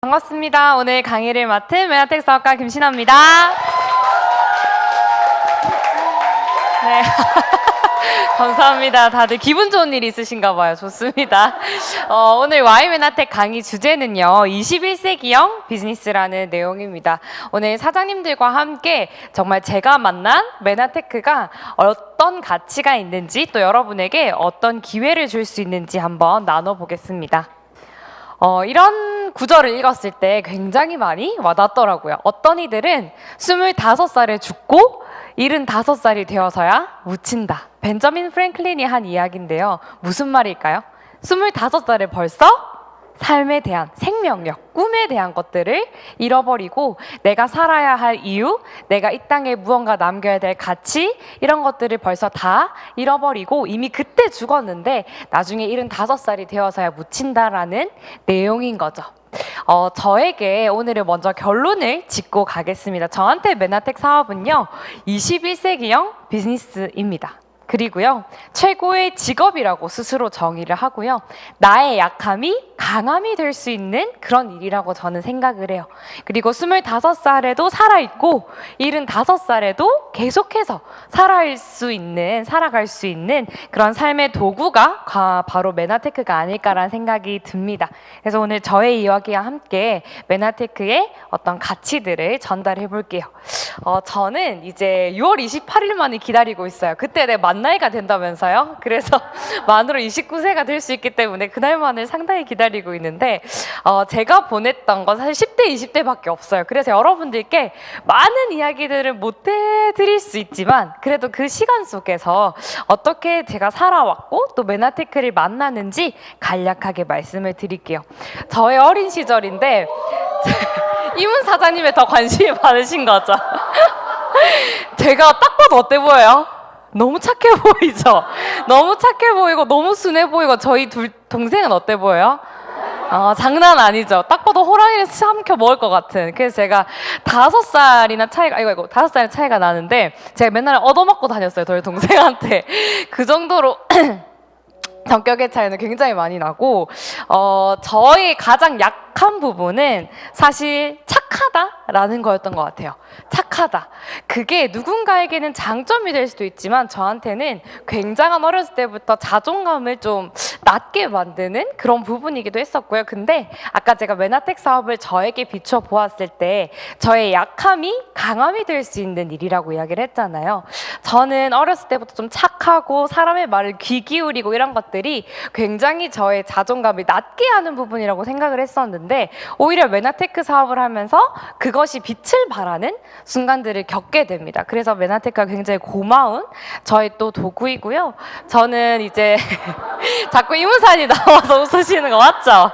반갑습니다. 오늘 강의를 맡은 메나텍 사업가 김신아입니다. 네. 감사합니다. 다들 기분 좋은 일 있으신가 봐요. 좋습니다. 오늘 Y메나텍 강의 주제는요, 21세기형 비즈니스라는 내용입니다. 오늘 사장님들과 함께 정말 제가 만난 메나테크가 어떤 가치가 있는지, 또 여러분에게 어떤 기회를 줄 수 있는지 한번 나눠보겠습니다. 이런 구절을 읽었을 때 굉장히 많이 와닿더라고요. 어떤 이들은 25살에 죽고 75살이 되어서야 묻힌다. 벤저민 프랭클린이 한 이야기인데요. 무슨 말일까요? 25살에 벌써 삶에 대한 생명력, 꿈에 대한 것들을 잃어버리고 내가 살아야 할 이유, 내가 이 땅에 무언가 남겨야 될 가치, 이런 것들을 벌써 다 잃어버리고 이미 그때 죽었는데 나중에 75살이 되어서야 묻힌다라는 내용인 거죠. 저에게 오늘은 먼저 결론을 짓고 가겠습니다. 저한테 메나텍 사업은요, 21세기형 비즈니스입니다. 그리고요, 최고의 직업이라고 스스로 정의를 하고요, 나의 약함이 강함이 될 수 있는 그런 일이라고 저는 생각을 해요. 그리고 25살에도 살아있고 75살에도 계속해서 살아갈 수 있는 그런 삶의 도구가 바로 메나테크가 아닐까라는 생각이 듭니다. 그래서 오늘 저의 이야기와 함께 메나테크의 어떤 가치들을 전달해 볼게요. 저는 이제 6월 28일만을 기다리고 있어요. 그때 내 만나이가 된다면서요? 그래서 만으로 29세가 될 수 있기 때문에 그날만을 상당히 기다리고 있는데, 제가 보냈던 건 사실 10대, 20대밖에 없어요. 그래서 여러분들께 많은 이야기들을 못 해드릴 수 있지만 그래도 그 시간 속에서 어떻게 제가 살아왔고 또 메나테크를 만나는지 간략하게 말씀을 드릴게요. 저의 어린 시절인데 이문 사장님에 더 관심이 많으신 거죠. 제가 딱 봐도 어때 보여요? 너무 착해 보이죠? 너무 착해 보이고 너무 순해 보이고. 저희 동생은 어때 보여요? 장난 아니죠. 딱 봐도 호랑이를 삼켜 먹을 것 같은. 그래서 제가 5살이나 차이가, 5살 차이가 나는데 제가 맨날 얻어먹고 다녔어요, 저희 동생한테. 그 정도로 성격의 차이는 굉장히 많이 나고, 저의 가장 약한 부분은 사실 착하다라는 거였던 것 같아요. 착하다. 그게 누군가에게는 장점이 될 수도 있지만 저한테는 굉장한 어렸을 때부터 자존감을 좀 낮게 만드는 그런 부분이기도 했었고요. 근데 아까 제가 메나텍 사업을 저에게 비춰 보았을 때 저의 약함이 강함이 될 수 있는 일이라고 이야기를 했잖아요. 저는 어렸을 때부터 좀 착하고 사람의 말을 귀 기울이고 이런 것들이 굉장히 저의 자존감을 낮게 하는 부분이라고 생각을 했었는데, 오히려 메나테크 사업을 하면서 그것이 빛을 발하는 순간들을 겪게 됩니다. 그래서 메나테크가 굉장히 고마운 저의 또 도구이고요. 저는 이제 자꾸 이문산이 나와서 웃으시는 거 맞죠?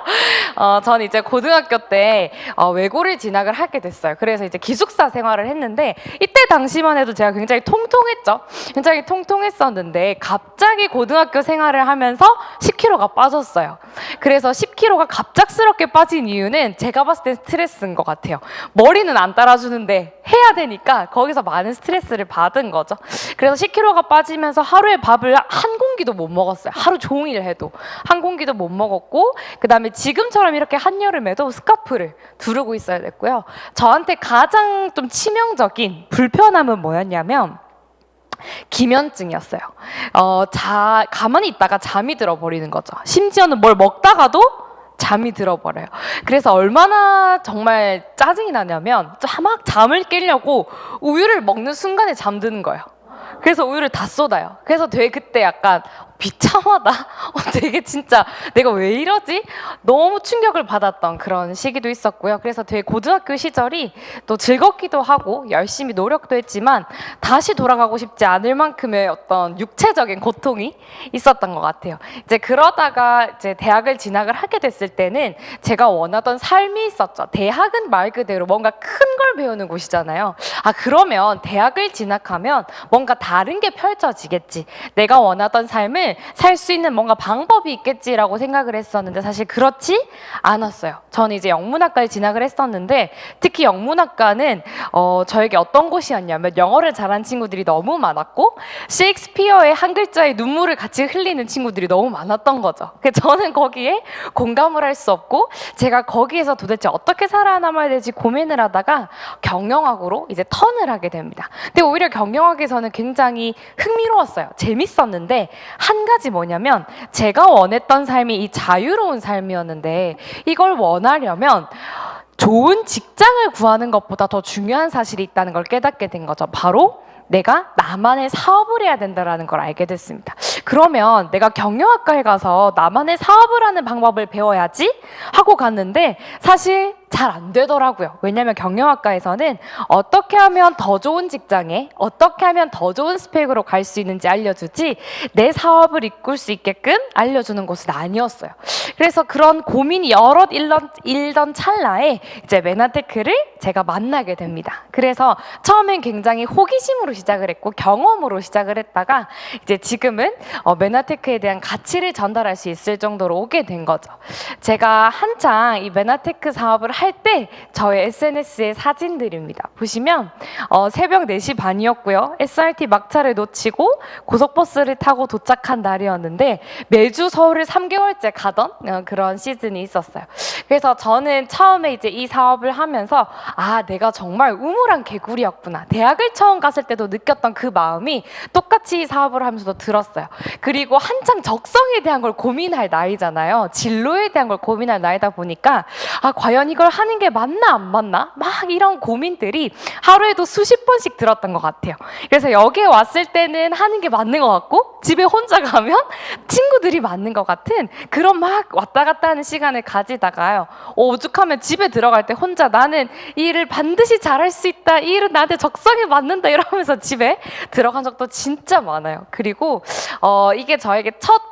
저는 이제 고등학교 때 외고를 진학을 하게 됐어요. 그래서 이제 기숙사 생활을 했는데 이때 당시만 해도 제가 굉장히 통통했죠. 굉장히 통통했었는데 갑자기 고등학교 생활을 하면서 10kg가 빠졌어요. 그래서 10kg가 갑작스럽게 빠진 이유는 제가 봤을 때 스트레스인 것 같아요. 머리는 안 따라주는데 해야 되니까 거기서 많은 스트레스를 받은 거죠. 그래서 10kg가 빠지면서 하루에 밥을 한 공기도 못 먹었어요. 하루 종일 해도 한 공기도 못 먹었고, 그 다음에 지금처럼 이렇게 한여름에도 스카프를 두르고 있어야 됐고요. 저한테 가장 좀 치명적인 불편함은 뭐였냐면 기면증이었어요. 가만히 있다가 잠이 들어버리는 거죠. 심지어는 뭘 먹다가도 잠이 들어버려요. 그래서 얼마나 정말 짜증이 나냐면 막 잠을 깨려고 우유를 먹는 순간에 잠드는 거예요. 그래서 우유를 다 쏟아요. 그래서 되게 그때 약간 비참하다. 되게 진짜 내가 왜 이러지? 너무 충격을 받았던 그런 시기도 있었고요. 그래서 되게 고등학교 시절이 또 즐겁기도 하고 열심히 노력도 했지만 다시 돌아가고 싶지 않을 만큼의 어떤 육체적인 고통이 있었던 것 같아요. 이제 그러다가 이제 대학을 진학을 하게 됐을 때는 제가 원하던 삶이 있었죠. 대학은 말 그대로 뭔가 큰 걸 배우는 곳이잖아요. 그러면 대학을 진학하면 뭔가 다른 게 펼쳐지겠지. 내가 원하던 삶을 살 수 있는 뭔가 방법이 있겠지라고 생각을 했었는데 사실 그렇지 않았어요. 저는 이제 영문학과에 진학을 했었는데 특히 영문학과는 저에게 어떤 곳이었냐면 영어를 잘하는 친구들이 너무 많았고 셰익스피어의 한 글자에 눈물을 같이 흘리는 친구들이 너무 많았던 거죠. 그래서 저는 거기에 공감을 할 수 없고 제가 거기에서 도대체 어떻게 살아남아야 될지 고민을 하다가 경영학으로 이제 턴을 하게 됩니다. 근데 오히려 경영학에서는 굉장히 흥미로웠어요. 재밌었는데 한 가지 뭐냐면 제가 원했던 삶이 이 자유로운 삶이었는데 이걸 원하려면 좋은 직장을 구하는 것보다 더 중요한 사실이 있다는 걸 깨닫게 된 거죠. 바로 내가 나만의 사업을 해야 된다는 걸 알게 됐습니다. 그러면 내가 경영학과에 가서 나만의 사업을 하는 방법을 배워야지 하고 갔는데 사실 잘 안 되더라고요. 왜냐하면 경영학과에서는 어떻게 하면 더 좋은 직장에 어떻게 하면 더 좋은 스펙으로 갈 수 있는지 알려주지 내 사업을 이끌 수 있게끔 알려주는 곳은 아니었어요. 그래서 그런 고민이 여럿 일던 찰나에 이제 메나테크를 제가 만나게 됩니다. 그래서 처음엔 굉장히 호기심으로 시작을 했고 경험으로 시작을 했다가 이제 지금은 메나테크에 대한 가치를 전달할 수 있을 정도로 오게 된 거죠. 제가 한창 이 메나테크 사업을 할 때 저의 SNS의 사진들입니다. 보시면 새벽 4시 반이었고요. SRT 막차를 놓치고 고속버스를 타고 도착한 날이었는데 매주 서울을 3개월째 가던 그런 시즌이 있었어요. 그래서 저는 처음에 이제 이 사업을 하면서 내가 정말 우물한 개구리였구나. 대학을 처음 갔을 때도 느꼈던 그 마음이 똑같이 이 사업을 하면서도 들었어요. 그리고 한창 적성에 대한 걸 고민할 나이잖아요. 진로에 대한 걸 고민할 나이다 보니까 과연 이걸 하는 게 맞나 안 맞나? 막 이런 고민들이 하루에도 수십 번씩 들었던 것 같아요. 그래서 여기에 왔을 때는 하는 게 맞는 것 같고 집에 혼자 가면 친구들이 맞는 것 같은 그런 막 왔다 갔다 하는 시간을 가지다가요. 오죽하면 집에 들어갈 때 혼자 나는 이 일을 반드시 잘할 수 있다. 이 일은 나한테 적성에 맞는다. 이러면서 집에 들어간 적도 진짜 많아요. 그리고 이게 저에게 첫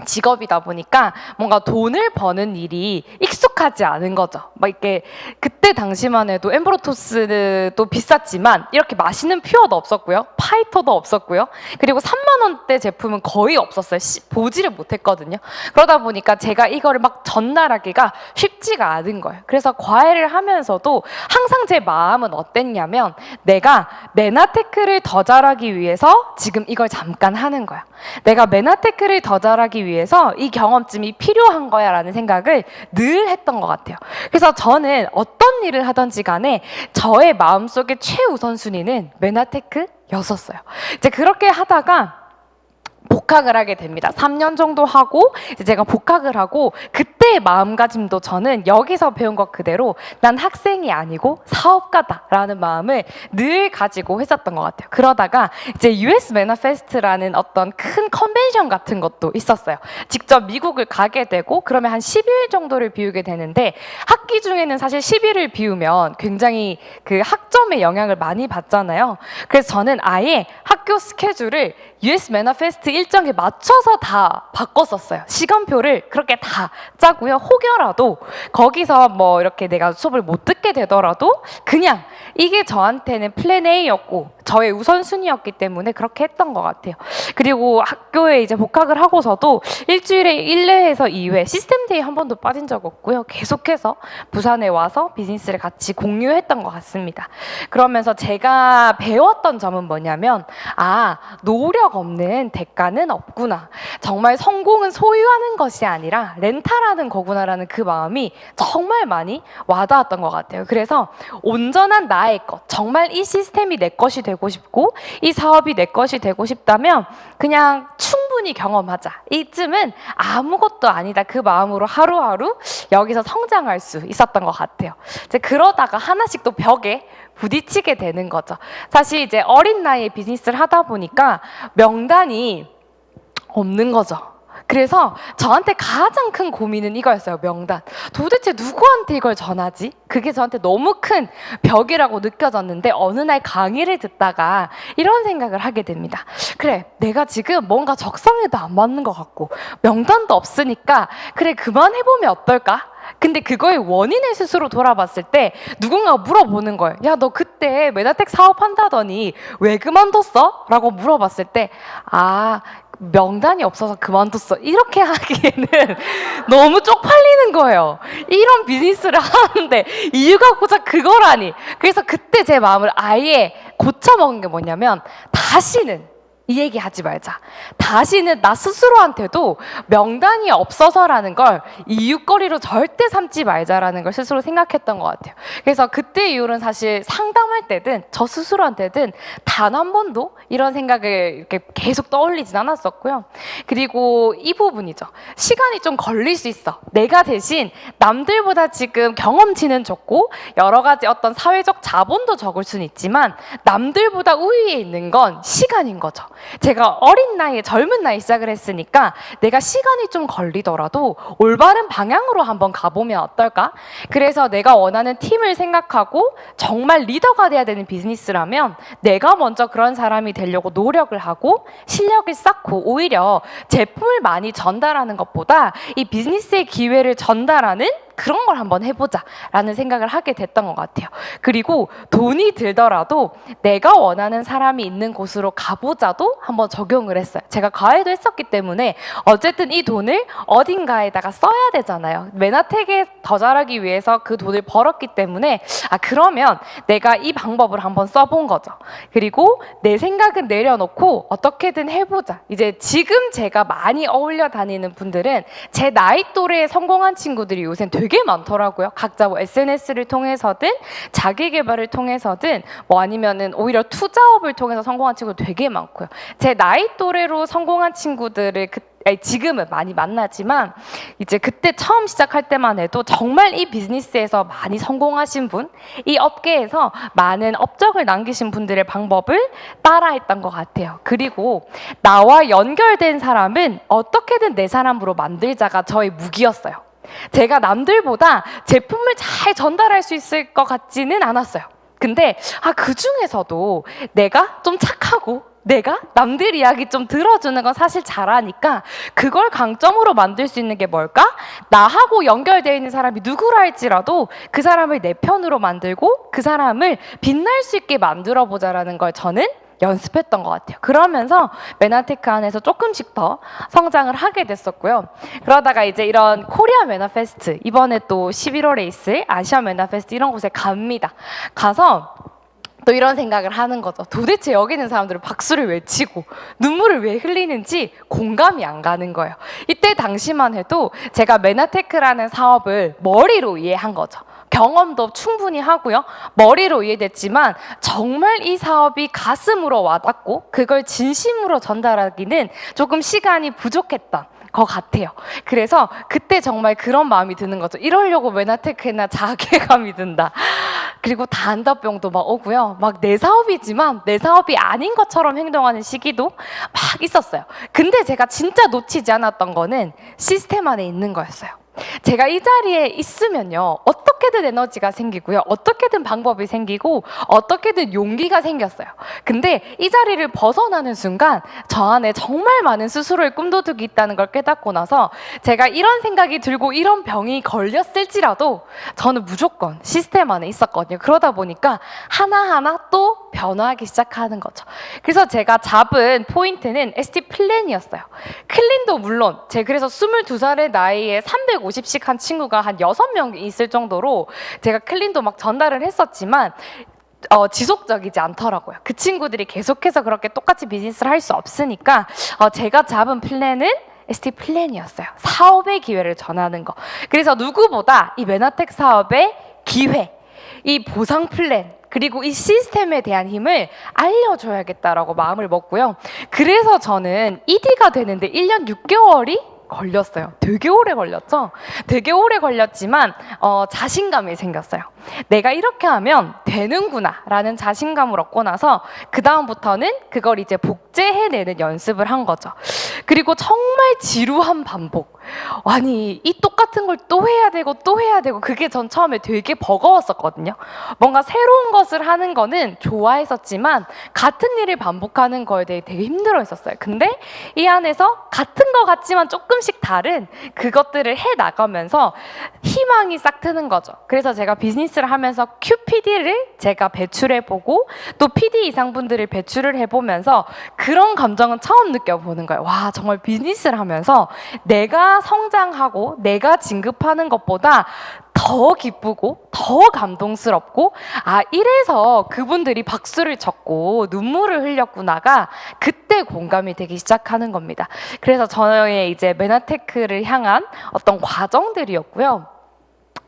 직업이다 보니까 뭔가 돈을 버는 일이 익숙하지 않은 거죠. 막 이렇게 그때 당시만 해도 엠브로토스도 비쌌지만 이렇게 맛있는 퓨어도 없었고요. 파이터도 없었고요. 그리고 3만 원대 제품은 거의 없었어요. 보지를 못했거든요. 그러다 보니까 제가 이거를 막 전달하기가 쉽지가 않은 거예요. 그래서 과외를 하면서도 항상 제 마음은 어땠냐면 내가 메나테크를 더 잘하기 위해서 지금 이걸 잠깐 하는 거야. 내가 메나테크를 더 잘하기 위해서 이 경험쯤이 필요한 거야 라는 생각을 늘 했던 것 같아요. 그래서 저는 어떤 일을 하든지 간에 저의 마음속의 최우선순위는 메나테크였었어요. 이제 그렇게 하다가 복학을 하게 됩니다. 3년 정도 하고 이제 제가 복학을 하고 그때의 마음가짐도 저는 여기서 배운 것 그대로 난 학생이 아니고 사업가다라는 마음을 늘 가지고 했었던 것 같아요. 그러다가 이제 US 매너페스트라는 어떤 큰 컨벤션 같은 것도 있었어요. 직접 미국을 가게 되고 그러면 한 10일 정도를 비우게 되는데 학기 중에는 사실 10일을 비우면 굉장히 그 학점에 영향을 많이 받잖아요. 그래서 저는 아예 학교 스케줄을 US 매너페스트 일정에 맞춰서 다 바꿨었어요. 시간표를 그렇게 다 짜고요. 혹여라도 거기서 뭐 이렇게 내가 수업을 못 듣게 되더라도 그냥 이게 저한테는 플랜 A였고 저의 우선순위였기 때문에 그렇게 했던 것 같아요. 그리고 학교에 이제 복학을 하고서도 일주일에 1회에서 2회 시스템데이 한 번도 빠진 적 없고요. 계속해서 부산에 와서 비즈니스를 같이 공유했던 것 같습니다. 그러면서 제가 배웠던 점은 뭐냐면 노력 없는 대가는 없구나. 정말 성공은 소유하는 것이 아니라 렌탈하는 거구나라는 그 마음이 정말 많이 와닿았던 것 같아요. 그래서 온전한 나의 것, 정말 이 시스템이 내 것이 되고 싶고 이 사업이 내 것이 되고 싶다면 그냥 충분히 경험하자. 이쯤은 아무것도 아니다. 그 마음으로 하루하루 여기서 성장할 수 있었던 것 같아요. 이제 그러다가 하나씩 또 벽에 부딪히게 되는 거죠. 사실 이제 어린 나이에 비즈니스를 하다 보니까 명단이 없는 거죠. 그래서 저한테 가장 큰 고민은 이거였어요. 명단. 도대체 누구한테 이걸 전하지? 그게 저한테 너무 큰 벽이라고 느껴졌는데 어느 날 강의를 듣다가 이런 생각을 하게 됩니다. 그래, 내가 지금 뭔가 적성에도 안 맞는 것 같고 명단도 없으니까 그래, 그만해보면 어떨까? 근데 그거의 원인을 스스로 돌아봤을 때 누군가가 물어보는 거예요. 야, 너 그때 메나텍 사업한다더니 왜 그만뒀어? 라고 물어봤을 때 명단이 없어서 그만뒀어. 이렇게 하기에는 너무 쪽팔리는 거예요. 이런 비즈니스를 하는데 이유가 고작 그거라니. 그래서 그때 제 마음을 아예 고쳐먹은 게 뭐냐면 다시는 이 얘기 하지 말자. 다시는 나 스스로한테도 명단이 없어서라는 걸 이유거리로 절대 삼지 말자라는 걸 스스로 생각했던 것 같아요. 그래서 그때 이후로는 사실 상담할 때든 저 스스로한테든 단 한 번도 이런 생각을 이렇게 계속 떠올리진 않았었고요. 그리고 이 부분이죠. 시간이 좀 걸릴 수 있어. 내가 대신 남들보다 지금 경험치는 적고 여러 가지 어떤 사회적 자본도 적을 수는 있지만 남들보다 우위에 있는 건 시간인 거죠. 제가 어린 나이에 젊은 나이에 시작을 했으니까 내가 시간이 좀 걸리더라도 올바른 방향으로 한번 가보면 어떨까? 그래서 내가 원하는 팀을 생각하고 정말 리더가 돼야 되는 비즈니스라면 내가 먼저 그런 사람이 되려고 노력을 하고 실력을 쌓고 오히려 제품을 많이 전달하는 것보다 이 비즈니스의 기회를 전달하는 그런 걸 한번 해보자라는 생각을 하게 됐던 것 같아요. 그리고 돈이 들더라도 내가 원하는 사람이 있는 곳으로 가보자도 한번 적용을 했어요. 제가 과외도 했었기 때문에 어쨌든 이 돈을 어딘가에다가 써야 되잖아요. 메나텍에 더 잘하기 위해서 그 돈을 벌었기 때문에 그러면 내가 이 방법을 한번 써본 거죠. 그리고 내 생각은 내려놓고 어떻게든 해보자. 이제 지금 제가 많이 어울려 다니는 분들은 제 나이 또래에 성공한 친구들이 요새 되게 많더라고요. 각자 뭐 SNS를 통해서든 자기 개발을 통해서든 뭐 아니면은 오히려 투자업을 통해서 성공한 친구 되게 많고요. 제 나이 또래로 성공한 친구들을 지금은 많이 만나지만 이제 그때 처음 시작할 때만 해도 정말 이 비즈니스에서 많이 성공하신 분, 이 업계에서 많은 업적을 남기신 분들의 방법을 따라했던 것 같아요. 그리고 나와 연결된 사람은 어떻게든 내 사람으로 만들자가 저의 무기였어요. 제가 남들보다 제품을 잘 전달할 수 있을 것 같지는 않았어요. 근데 그 중에서도 내가 좀 착하고 내가 남들 이야기 좀 들어주는 건 사실 잘하니까 그걸 강점으로 만들 수 있는 게 뭘까? 나하고 연결되어 있는 사람이 누구라 할지라도 그 사람을 내 편으로 만들고 그 사람을 빛날 수 있게 만들어 보자라는 걸 저는 연습했던 것 같아요. 그러면서 메나테크 안에서 조금씩 더 성장을 하게 됐었고요. 그러다가 이제 이런 코리아 메나페스트, 이번에 또 11월에 있을 아시아 메나페스트 이런 곳에 갑니다. 가서 또 이런 생각을 하는 거죠. 도대체 여기 있는 사람들은 박수를 외치고 눈물을 왜 흘리는지 공감이 안 가는 거예요. 이때 당시만 해도 제가 메나테크라는 사업을 머리로 이해한 거죠. 경험도 충분히 하고요. 머리로 이해됐지만 정말 이 사업이 가슴으로 와닿고 그걸 진심으로 전달하기는 조금 시간이 부족했던 것 같아요. 그래서 그때 정말 그런 마음이 드는 거죠. 이러려고 메나테크나 자괴감이 든다. 그리고 단다병도 막 오고요. 막 내 사업이지만 내 사업이 아닌 것처럼 행동하는 시기도 막 있었어요. 근데 제가 진짜 놓치지 않았던 거는 시스템 안에 있는 거였어요. 제가 이 자리에 있으면요, 어떻게든 에너지가 생기고요, 어떻게든 방법이 생기고 어떻게든 용기가 생겼어요. 근데 이 자리를 벗어나는 순간 저 안에 정말 많은 스스로의 꿈도둑이 있다는 걸 깨닫고 나서 제가 이런 생각이 들고 이런 병이 걸렸을지라도 저는 무조건 시스템 안에 있었거든요. 그러다 보니까 하나하나 또 변화하기 시작하는 거죠. 그래서 제가 잡은 포인트는 ST 플랜이었어요. 클린도 물론 그래서 22살의 나이에 350씩 한 친구가 한 6명 있을 정도로 제가 클린도 막 전달을 했었지만 지속적이지 않더라고요. 그 친구들이 계속해서 그렇게 똑같이 비즈니스를 할 수 없으니까 제가 잡은 플랜은 ST 플랜이었어요. 사업의 기회를 전하는 거. 그래서 누구보다 이 메나텍 사업의 기회, 이 보상 플랜, 그리고 이 시스템에 대한 힘을 알려줘야겠다라고 마음을 먹고요. 그래서 저는 ED가 되는데 1년 6개월이 걸렸어요. 되게 오래 걸렸죠? 되게 오래 걸렸지만 자신감이 생겼어요. 내가 이렇게 하면 되는구나 라는 자신감을 얻고 나서 그 다음부터는 그걸 이제 복제해내는 연습을 한 거죠. 그리고 정말 지루한 반복. 아니, 이 똑같은 걸 또 해야 되고 또 해야 되고, 그게 전 처음에 되게 버거웠었거든요. 뭔가 새로운 것을 하는 거는 좋아했었지만 같은 일을 반복하는 거에 대해 되게 힘들어했었어요. 근데 이 안에서 같은 거 같지만 조금씩 다른 그것들을 해 나가면서 희망이 싹 트는 거죠. 그래서 제가 비즈니스를 하면서 QPD를 제가 배출해보고 또 PD 이상분들을 배출을 해보면서 그런 감정은 처음 느껴보는 거예요. 와, 정말 비즈니스를 하면서 내가 성장하고 내가 진급하는 것보다 더 기쁘고 더 감동스럽고, 아, 이래서 그분들이 박수를 쳤고 눈물을 흘렸구나가 그때 공감이 되기 시작하는 겁니다. 그래서 저의 이제 메나테크를 향한 어떤 과정들이었고요.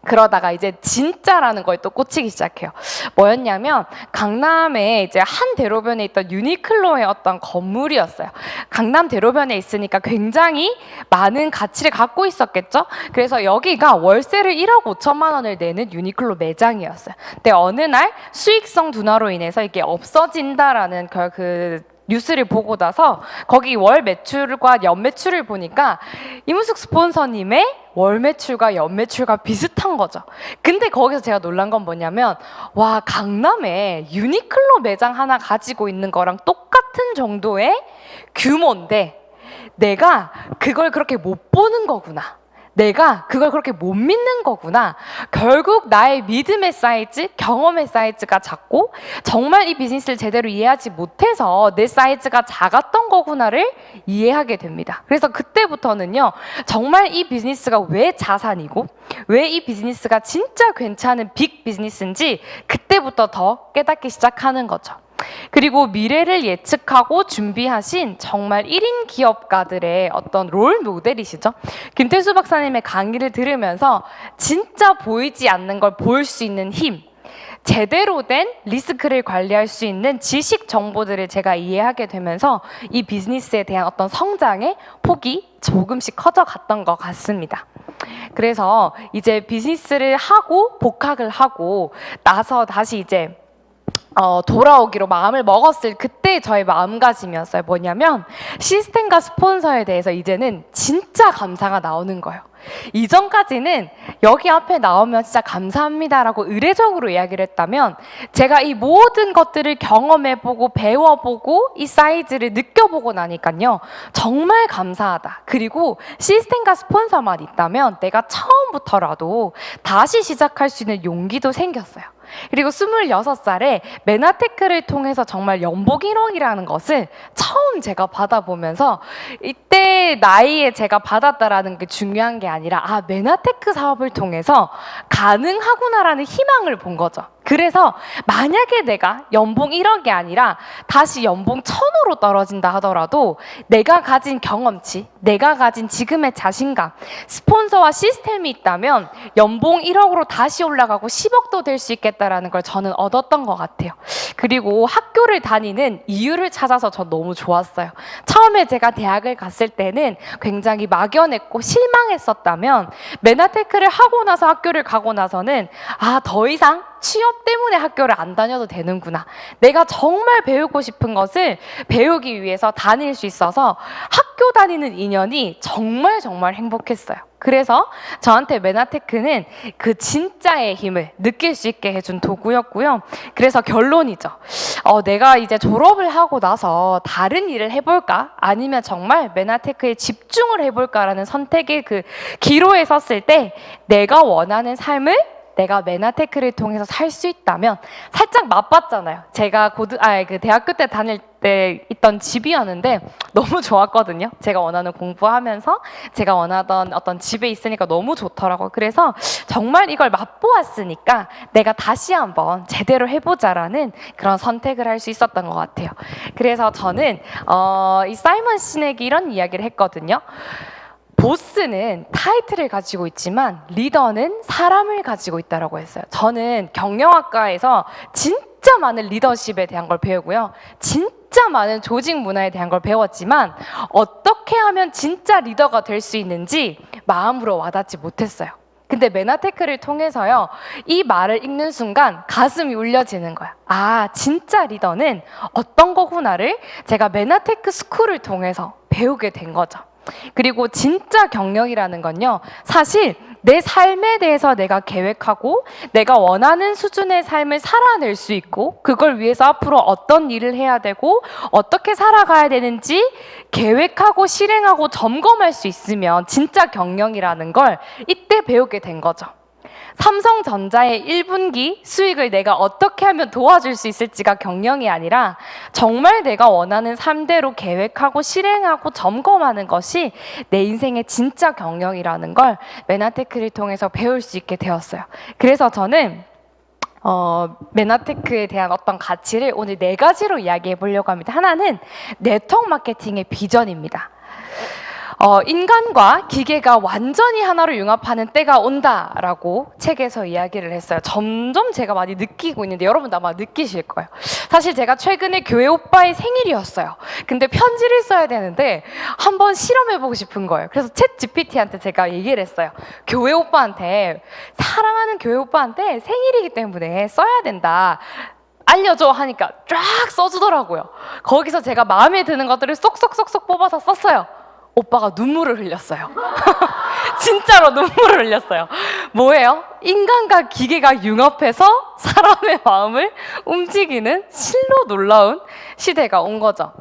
그러다가 이제 진짜라는 거에 또 꽂히기 시작해요. 뭐였냐면 강남에 이제 한 대로변에 있던 유니클로의 어떤 건물이었어요. 강남 대로변에 있으니까 굉장히 많은 가치를 갖고 있었겠죠. 그래서 여기가 월세를 1억 5천만 원을 내는 유니클로 매장이었어요. 근데 어느 날 수익성 둔화로 인해서 이게 없어진다라는 그 뉴스를 보고 나서 거기 월 매출과 연 매출을 보니까 이문숙 스폰서님의 월 매출과 연 매출과 비슷한 거죠. 근데 거기서 제가 놀란 건 뭐냐면, 와, 강남에 유니클로 매장 하나 가지고 있는 거랑 똑같은 정도의 규모인데 내가 그걸 그렇게 못 보는 거구나. 내가 그걸 그렇게 못 믿는 거구나. 결국 나의 믿음의 사이즈, 경험의 사이즈가 작고 정말 이 비즈니스를 제대로 이해하지 못해서 내 사이즈가 작았던 거구나를 이해하게 됩니다. 그래서 그때부터는요, 정말 이 비즈니스가 왜 자산이고 왜 이 비즈니스가 진짜 괜찮은 빅 비즈니스인지 그때부터 더 깨닫기 시작하는 거죠. 그리고 미래를 예측하고 준비하신 정말 1인 기업가들의 어떤 롤 모델이시죠. 김태수 박사님의 강의를 들으면서 진짜 보이지 않는 걸 볼 수 있는 힘, 제대로 된 리스크를 관리할 수 있는 지식 정보들을 제가 이해하게 되면서 이 비즈니스에 대한 어떤 성장의 폭이 조금씩 커져갔던 것 같습니다. 그래서 이제 비즈니스를 하고 복학을 하고 나서 다시 이제 돌아오기로 마음을 먹었을 그때 저의 마음가짐이었어요. 뭐냐면 시스템과 스폰서에 대해서 이제는 진짜 감사가 나오는 거예요. 이전까지는 여기 앞에 나오면 진짜 감사합니다라고 의례적으로 이야기를 했다면 제가 이 모든 것들을 경험해보고 배워보고 이 사이즈를 느껴보고 나니까요, 정말 감사하다. 그리고 시스템과 스폰서만 있다면 내가 처음부터라도 다시 시작할 수 있는 용기도 생겼어요. 그리고 26살에 메나테크를 통해서 정말 연봉 1억이라는 것을 처음 제가 받아보면서 이때 나이에 제가 받았다라는 게 중요한 게 아니라, 아, 메나테크 사업을 통해서 가능하구나라는 희망을 본 거죠. 그래서 만약에 내가 연봉 1억이 아니라 다시 연봉 1000으로 떨어진다 하더라도 내가 가진 경험치, 내가 가진 지금의 자신감, 스폰서와 시스템이 있다면 연봉 1억으로 다시 올라가고 10억도 될 수 있겠다라는 걸 저는 얻었던 것 같아요. 그리고 학교를 다니는 이유를 찾아서 전 너무 좋았어요. 처음에 제가 대학을 갔을 때는 굉장히 막연했고 실망했었다면 메나테크를 하고 나서 학교를 가고 나서는, 아, 더 이상 취업 때문에 학교를 안 다녀도 되는구나. 내가 정말 배우고 싶은 것을 배우기 위해서 다닐 수 있어서 학교 다니는 인연이 정말 정말 행복했어요. 그래서 저한테 메나테크는 그 진짜의 힘을 느낄 수 있게 해준 도구였고요. 그래서 결론이죠. 내가 이제 졸업을 하고 나서 다른 일을 해볼까? 아니면 정말 메나테크에 집중을 해볼까라는 선택의 그 기로에 섰을 때 내가 원하는 삶을 내가 메나테크를 통해서 살 수 있다면, 살짝 맛봤잖아요. 제가 그 대학교 때 다닐 때 있던 집이었는데 너무 좋았거든요. 제가 원하는 공부하면서 제가 원하던 어떤 집에 있으니까 너무 좋더라고요. 그래서 정말 이걸 맛보았으니까 내가 다시 한번 제대로 해보자라는 그런 선택을 할 수 있었던 것 같아요. 그래서 저는 이 사이먼 시넥이 이런 이야기를 했거든요. 보스는 타이틀을 가지고 있지만 리더는 사람을 가지고 있다라고 했어요. 저는 경영학과에서 진짜 많은 리더십에 대한 걸 배우고요, 진짜 많은 조직 문화에 대한 걸 배웠지만 어떻게 하면 진짜 리더가 될 수 있는지 마음으로 와닿지 못했어요. 근데 메나테크를 통해서요, 이 말을 읽는 순간 가슴이 울려지는 거야. 아, 진짜 리더는 어떤 거구나를 제가 메나테크 스쿨을 통해서 배우게 된 거죠. 그리고 진짜 경영이라는 건요, 사실 내 삶에 대해서 내가 계획하고 내가 원하는 수준의 삶을 살아낼 수 있고 그걸 위해서 앞으로 어떤 일을 해야 되고 어떻게 살아가야 되는지 계획하고 실행하고 점검할 수 있으면 진짜 경영이라는 걸 이때 배우게 된 거죠. 삼성전자의 1분기 수익을 내가 어떻게 하면 도와줄 수 있을지가 경영이 아니라 정말 내가 원하는 삶대로 계획하고 실행하고 점검하는 것이 내 인생의 진짜 경영이라는 걸 메나테크를 통해서 배울 수 있게 되었어요. 그래서 저는 메나테크에 대한 어떤 가치를 오늘 4가지로 이야기해 보려고 합니다. 하나는 네트워크 마케팅의 비전입니다. 인간과 기계가 완전히 하나로 융합하는 때가 온다라고 책에서 이야기를 했어요. 점점 제가 많이 느끼고 있는데 여러분도 아마 느끼실 거예요. 사실 제가 최근에 교회 오빠의 생일이었어요. 근데 편지를 써야 되는데 한번 실험해보고 싶은 거예요. 그래서 챗 GPT한테 제가 얘기를 했어요. 교회 오빠한테, 사랑하는 교회 오빠한테 생일이기 때문에 써야 된다, 알려줘 하니까 쫙 써주더라고요. 거기서 제가 마음에 드는 것들을 쏙쏙쏙쏙 뽑아서 썼어요. 오빠가 눈물을 흘렸어요. 진짜로 눈물을 흘렸어요. 뭐예요? 인간과 기계가 융합해서 사람의 마음을 움직이는 실로 놀라운 시대가 온 거죠.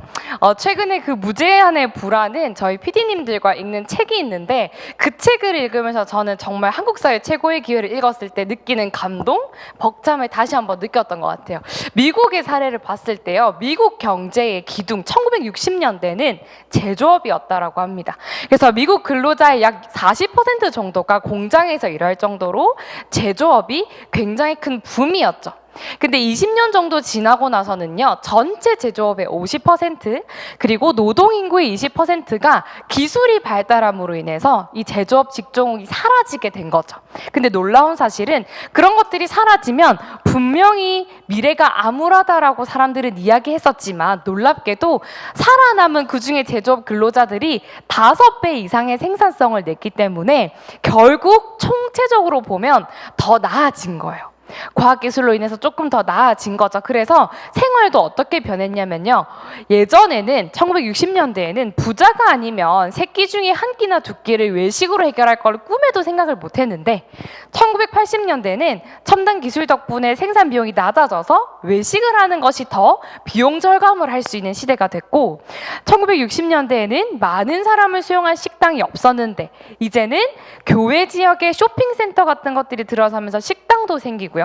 최근에 그 무제한의 불안은 저희 PD님들과 읽는 책이 있는데 그 책을 읽으면서 저는 정말 한국 사회 최고의 기회를 읽었을 때 느끼는 감동, 벅참을 다시 한번 느꼈던 것 같아요. 미국의 사례를 봤을 때요, 미국 경제의 기둥 1960년대는 제조업이었다라고 합니다. 그래서 미국 근로자의 약 40% 정도가 공장에서 일할 정도로 제조업이 굉장히 큰 붐이었죠. 근데 20년 정도 지나고 나서는요, 전체 제조업의 50% 그리고 노동인구의 20%가 기술이 발달함으로 인해서 이 제조업 직종이 사라지게 된 거죠. 근데 놀라운 사실은 그런 것들이 사라지면 분명히 미래가 암울하다라고 사람들은 이야기했었지만 놀랍게도 살아남은 그중에 제조업 근로자들이 5배 이상의 생산성을 냈기 때문에 결국 총체적으로 보면 더 나아진 거예요. 과학기술로 인해서 조금 더 나아진 거죠. 그래서 생활도 어떻게 변했냐면요, 예전에는 1960년대에는 부자가 아니면 3끼 중에 1끼나 2끼를 외식으로 해결할 걸 꿈에도 생각을 못 했는데 1980년대는 첨단 기술 덕분에 생산 비용이 낮아져서 외식을 하는 것이 더 비용 절감을 할 수 있는 시대가 됐고, 1960년대에는 많은 사람을 수용할 식당이 없었는데 이제는 교외 지역에 쇼핑센터 같은 것들이 들어서면서 식당도 생기고요.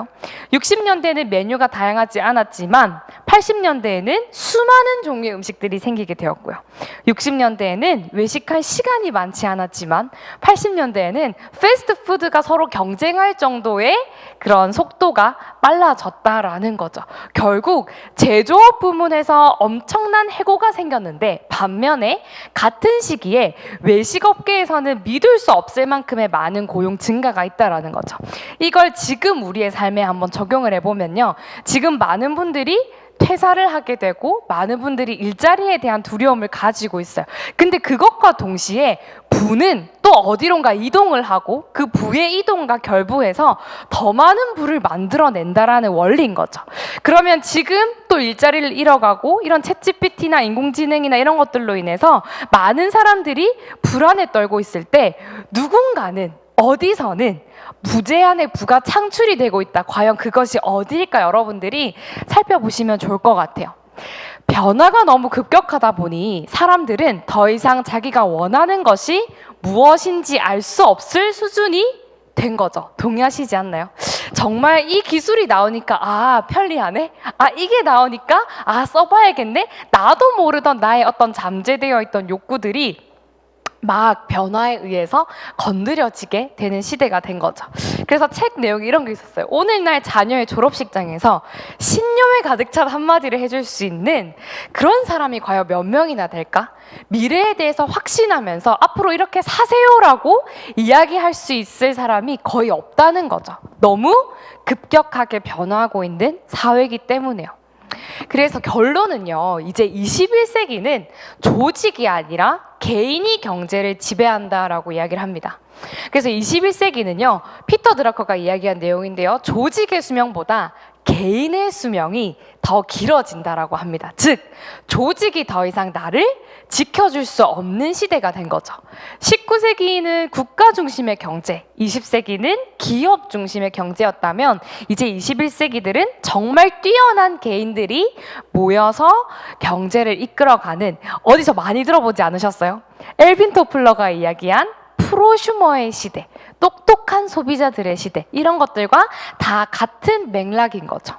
60년대에는 메뉴가 다양하지 않았지만 80년대에는 수많은 종류의 음식들이 생기게 되었고요. 60년대에는 외식할 시간이 많지 않았지만 80년대에는 패스트푸드가 서로 경쟁할 정도의 그런 속도가 빨라졌다라는 거죠. 결국 제조업 부문에서 엄청난 해고가 생겼는데 반면에 같은 시기에 외식업계에서는 믿을 수 없을 만큼의 많은 고용 증가가 있다라는 거죠. 이걸 지금 우리의 삶에 한번 적용을 해보면요, 지금 많은 분들이 퇴사를 하게 되고 많은 분들이 일자리에 대한 두려움을 가지고 있어요. 근데 그것과 동시에 부는 또 어디론가 이동을 하고 그 부의 이동과 결부해서 더 많은 부를 만들어낸다라는 원리인 거죠. 그러면 지금 또 일자리를 잃어가고 이런 챗GPT나 인공지능이나 이런 것들로 인해서 많은 사람들이 불안에 떨고 있을 때 누군가는 어디서는 무제한의 부가 창출이 되고 있다. 과연 그것이 어디일까? 여러분들이 살펴보시면 좋을 것 같아요. 변화가 너무 급격하다 보니 사람들은 더 이상 자기가 원하는 것이 무엇인지 알 수 없을 수준이 된 거죠. 동의하시지 않나요? 정말 이 기술이 나오니까 편리하네? 이게 나오니까 써봐야겠네? 나도 모르던 나의 어떤 잠재되어 있던 욕구들이 막 변화에 의해서 건드려지게 되는 시대가 된 거죠. 그래서 책 내용에 이런 게 있었어요. 오늘날 자녀의 졸업식장에서 신념에 가득 찬 한마디를 해줄 수 있는 그런 사람이 과연 몇 명이나 될까? 미래에 대해서 확신하면서 앞으로 이렇게 사세요라고 이야기할 수 있을 사람이 거의 없다는 거죠. 너무 급격하게 변화하고 있는 사회이기 때문에요. 그래서 결론은요, 이제 21세기는 조직이 아니라 개인이 경제를 지배한다라고 이야기를 합니다. 그래서 21세기는요, 피터 드러커가 이야기한 내용인데요, 조직의 수명보다 개인의 수명이 더 길어진다라고 합니다. 즉, 조직이 더 이상 나를 지켜줄 수 없는 시대가 된 거죠. 19세기는 국가 중심의 경제, 20세기는 기업 중심의 경제였다면 이제 21세기들은 정말 뛰어난 개인들이 모여서 경제를 이끌어가는, 어디서 많이 들어보지 않으셨어요? 엘빈 토플러가 이야기한 프로슈머의 시대, 똑똑한 소비자들의 시대, 이런 것들과 다 같은 맥락인 거죠.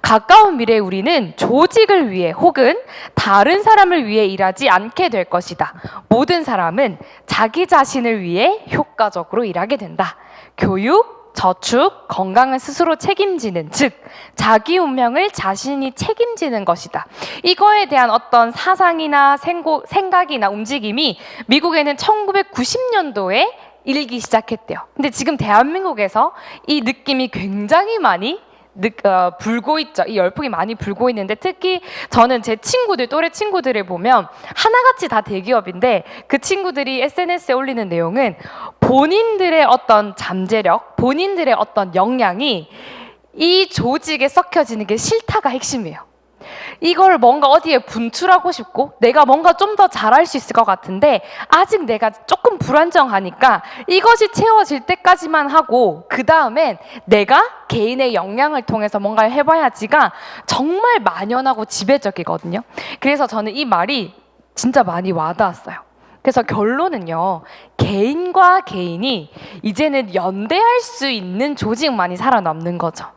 가까운 미래에 우리는 조직을 위해 혹은 다른 사람을 위해 일하지 않게 될 것이다. 모든 사람은 자기 자신을 위해 효과적으로 일하게 된다. 교육, 저축, 건강은 스스로 책임지는, 즉 자기 운명을 자신이 책임지는 것이다. 이거에 대한 어떤 사상이나 생각이나 움직임이 미국에는 1990년도에 일기 시작했대요. 근데 지금 대한민국에서 이 느낌이 굉장히 많이 불고 있죠. 이 열풍이 많이 불고 있는데, 특히 저는 제 친구들, 또래 친구들을 보면 하나같이 다 대기업인데 그 친구들이 SNS에 올리는 내용은 본인들의 어떤 잠재력, 본인들의 어떤 역량이 이 조직에 썩혀지는 게 싫다가 핵심이에요. 이걸 뭔가 어디에 분출하고 싶고 내가 뭔가 좀 더 잘할 수 있을 것 같은데 아직 내가 조금 불안정하니까 이것이 채워질 때까지만 하고 그 다음엔 내가 개인의 역량을 통해서 뭔가를 해봐야지가 정말 만연하고 지배적이거든요. 그래서 저는 이 말이 진짜 많이 와닿았어요. 그래서 결론은요, 개인과 개인이 이제는 연대할 수 있는 조직만이 살아남는 거죠.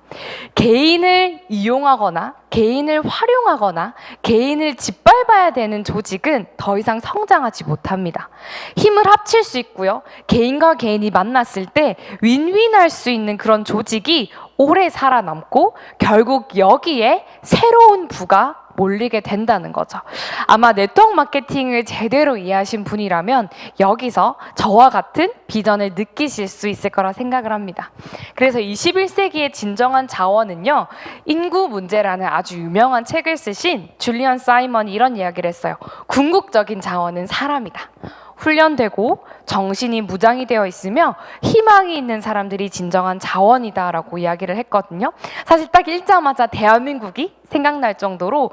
개인을 이용하거나 개인을 활용하거나 개인을 짓밟아야 되는 조직은 더 이상 성장하지 못합니다. 힘을 합칠 수 있고요, 개인과 개인이 만났을 때 윈윈할 수 있는 그런 조직이 오래 살아남고 결국 여기에 새로운 부가 몰리게 된다는 거죠. 아마 네트워크 마케팅을 제대로 이해하신 분이라면 여기서 저와 같은 비전을 느끼실 수 있을 거라 생각을 합니다. 그래서 21세기의 진정한 자원은요, 인구 문제라는 아주 유명한 책을 쓰신 줄리언 사이먼이 이런 이야기를 했어요. 궁극적인 자원은 사람이다. 훈련되고 정신이 무장이 되어 있으며 희망이 있는 사람들이 진정한 자원이다라고 이야기를 했거든요. 사실 딱 읽자마자 대한민국이 생각날 정도로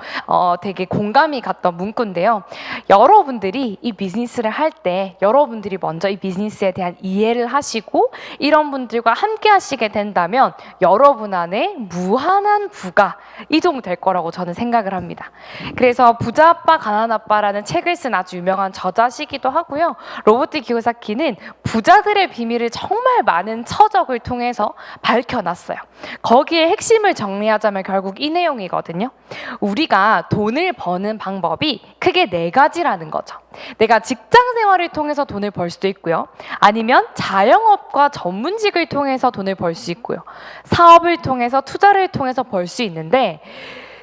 되게 공감이 갔던 문구인데요. 여러분들이 이 비즈니스를 할 때 여러분들이 먼저 이 비즈니스에 대한 이해를 하시고 이런 분들과 함께 하시게 된다면 여러분 안에 무한한 부가 이동될 거라고 저는 생각을 합니다. 그래서 부자 아빠 가난 아빠라는 책을 쓴 아주 유명한 저자시기도 하고요. 로버트 키요사키는 부자들의 비밀을 정말 많은 서적을 통해서 밝혀놨어요. 거기에 핵심을 정리하자면 결국 이 내용이거든요. 우리가 돈을 버는 방법이 크게 4가지라는 거죠. 내가 직장 생활을 통해서 돈을 벌 수도 있고요, 아니면 자영업과 전문직을 통해서 돈을 벌 수 있고요, 사업을 통해서 투자를 통해서 벌 수 있는데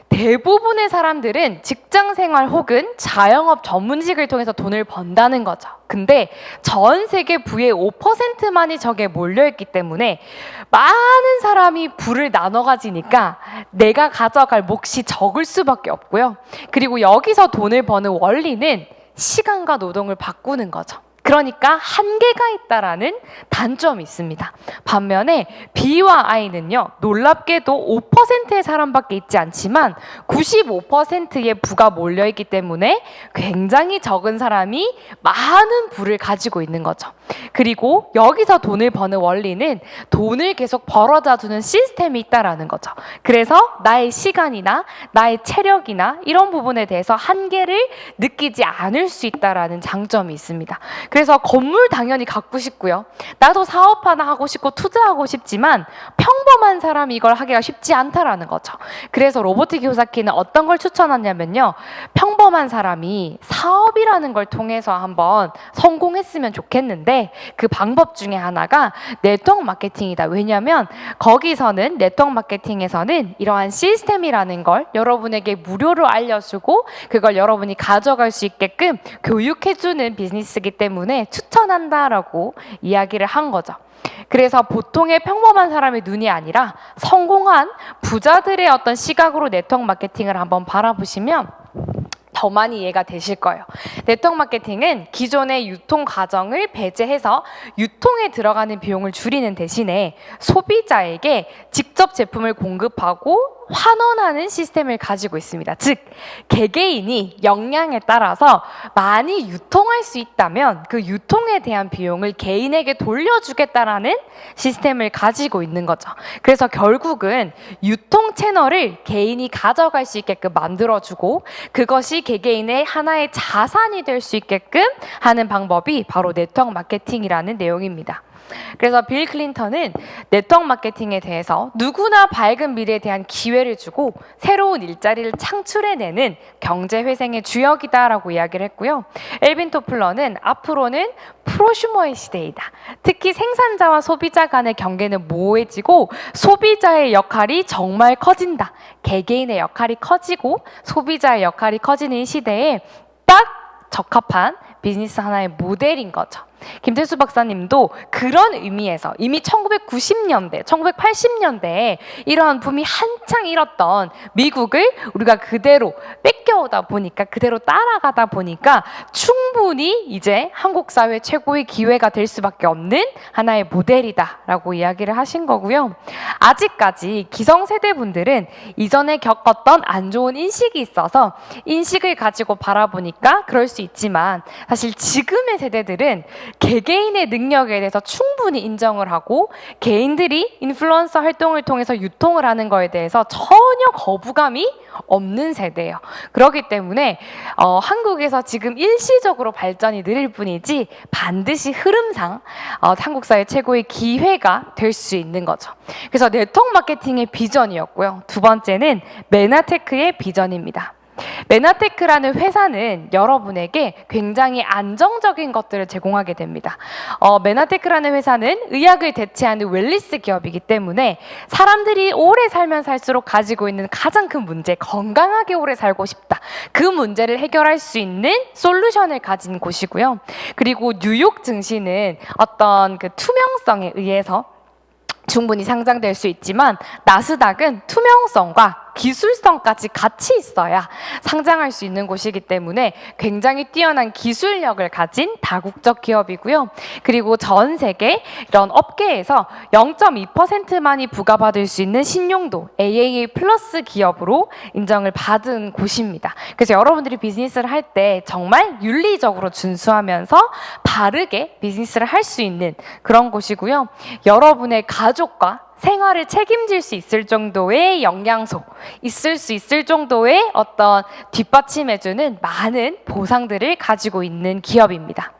대부분의 사람들은 직장 생활 혹은 자영업 전문직을 통해서 돈을 번다는 거죠. 근데 전 세계 부의 5%만이 저게 몰려있기 때문에 많은 사람이 부를 나눠 가지니까 내가 가져갈 몫이 적을 수밖에 없고요. 그리고 여기서 돈을 버는 원리는 시간과 노동을 바꾸는 거죠. 그러니까 한계가 있다라는 단점이 있습니다. 반면에 B와 I는요, 놀랍게도 5%의 사람밖에 있지 않지만 95%의 부가 몰려있기 때문에 굉장히 적은 사람이 많은 부를 가지고 있는 거죠. 그리고 여기서 돈을 버는 원리는 돈을 계속 벌어다 두는 시스템이 있다라는 거죠. 그래서 나의 시간이나 나의 체력이나 이런 부분에 대해서 한계를 느끼지 않을 수 있다라는 장점이 있습니다. 그래서 건물 당연히 갖고 싶고요, 나도 사업 하나 하고 싶고 투자하고 싶지만 평범한 사람이 이걸 하기가 쉽지 않다라는 거죠. 그래서 로버트 키요사키는 어떤 걸 추천하냐면요, 평범한 사람이 사업이라는 걸 통해서 한번 성공했으면 좋겠는데 그 방법 중에 하나가 네트워크 마케팅이다. 왜냐하면 거기서는 네트워크 마케팅에서는 이러한 시스템이라는 걸 여러분에게 무료로 알려주고 그걸 여러분이 가져갈 수 있게끔 교육해주는 비즈니스이기 때문에 추천한다라고 이야기를 한 거죠. 그래서 보통의 평범한 사람의 눈이 아니라 성공한 부자들의 어떤 시각으로 네트워크 마케팅을 한번 바라보시면 더 많이 이해가 되실 거예요. 네트워크 마케팅은 기존의 유통 과정을 배제해서 유통에 들어가는 비용을 줄이는 대신에 소비자에게 직접 제품을 공급하고 환원하는 시스템을 가지고 있습니다. 즉, 개개인이 역량에 따라서 많이 유통할 수 있다면 그 유통에 대한 비용을 개인에게 돌려주겠다라는 시스템을 가지고 있는 거죠. 그래서 결국은 유통 채널을 개인이 가져갈 수 있게끔 만들어주고 그것이 개개인의 하나의 자산이 될 수 있게끔 하는 방법이 바로 네트워크 마케팅이라는 내용입니다. 그래서 빌 클린턴은 네트워크 마케팅에 대해서 누구나 밝은 미래에 대한 기회를 주고 새로운 일자리를 창출해내는 경제회생의 주역이다라고 이야기를 했고요. 엘빈 토플러는 앞으로는 프로슈머의 시대이다. 특히 생산자와 소비자 간의 경계는 모호해지고 소비자의 역할이 정말 커진다. 개개인의 역할이 커지고 소비자의 역할이 커지는 이 시대에 딱 적합한 비즈니스 하나의 모델인 거죠. 김태수 박사님도 그런 의미에서 이미 1990년대, 1980년대에 이러한 붐이 한창 일었던 미국을 우리가 그대로 뺏겨오다 보니까 그대로 따라가다 보니까 충분히 이제 한국 사회 최고의 기회가 될 수밖에 없는 하나의 모델이다라고 이야기를 하신 거고요. 아직까지 기성세대 분들은 이전에 겪었던 안 좋은 인식이 있어서 인식을 가지고 바라보니까 그럴 수 있지만 사실 지금의 세대들은 개개인의 능력에 대해서 충분히 인정을 하고 개인들이 인플루언서 활동을 통해서 유통을 하는 거에 대해서 전혀 거부감이 없는 세대예요. 그렇기 때문에 한국에서 지금 일시적으로 발전이 느릴 뿐이지 반드시 흐름상 한국 사회 최고의 기회가 될 수 있는 거죠. 그래서 네트워크 마케팅의 비전이었고요. 두 번째는 메나테크의 비전입니다. 메나테크라는 회사는 여러분에게 굉장히 안정적인 것들을 제공하게 됩니다. 메나테크라는 회사는 의학을 대체하는 웰니스 기업이기 때문에 사람들이 오래 살면 살수록 가지고 있는 가장 큰 문제, 건강하게 오래 살고 싶다. 그 문제를 해결할 수 있는 솔루션을 가진 곳이고요. 그리고 뉴욕 증시는 어떤 그 투명성에 의해서 충분히 상장될 수 있지만 나스닥은 투명성과 기술성까지 같이 있어야 상장할 수 있는 곳이기 때문에 굉장히 뛰어난 기술력을 가진 다국적 기업이고요. 그리고 전 세계 이런 업계에서 0.2%만이 부과받을 수 있는 신용도 AAA 플러스 기업으로 인정을 받은 곳입니다. 그래서 여러분들이 비즈니스를 할 때 정말 윤리적으로 준수하면서 바르게 비즈니스를 할 수 있는 그런 곳이고요. 여러분의 가족과 생활을 책임질 수 있을 정도의 영양소, 있을 수 있을 정도의 어떤 뒷받침해주는 많은 보상들을 가지고 있는 기업입니다.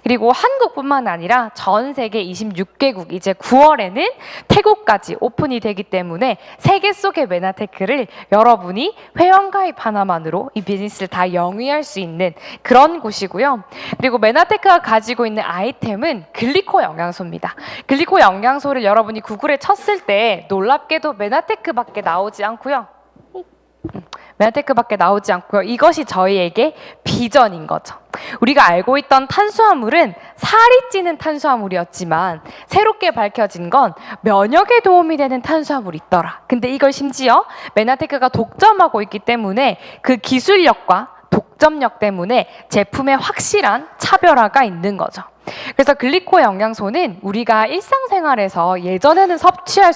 그리고 한국뿐만 아니라 전 세계 26개국 이제 9월에는 태국까지 오픈이 되기 때문에 세계 속의 메나테크를 여러분이 회원가입 하나만으로 이 비즈니스를 다 영위할 수 있는 그런 곳이고요. 그리고 메나테크가 가지고 있는 아이템은 글리코 영양소입니다. 글리코 영양소를 여러분이 구글에 쳤을 때 놀랍게도 메나테크밖에 나오지 않고요. 메나테크밖에 나오지 않고요. 이것이 저희에게 비전인 거죠. 우리가 알고 있던 탄수화물은 살이 찌는 탄수화물이었지만 새롭게 밝혀진 건 면역에 도움이 되는 탄수화물이 있더라. 근데 이걸 심지어 메나테크가 독점하고 있기 때문에 그 기술력과 독점력 때문에 제품에 확실한 차별화가 있는 거죠. 그래서 글리코 영양소는 우리가 일상생활에서 예전에는 섭취할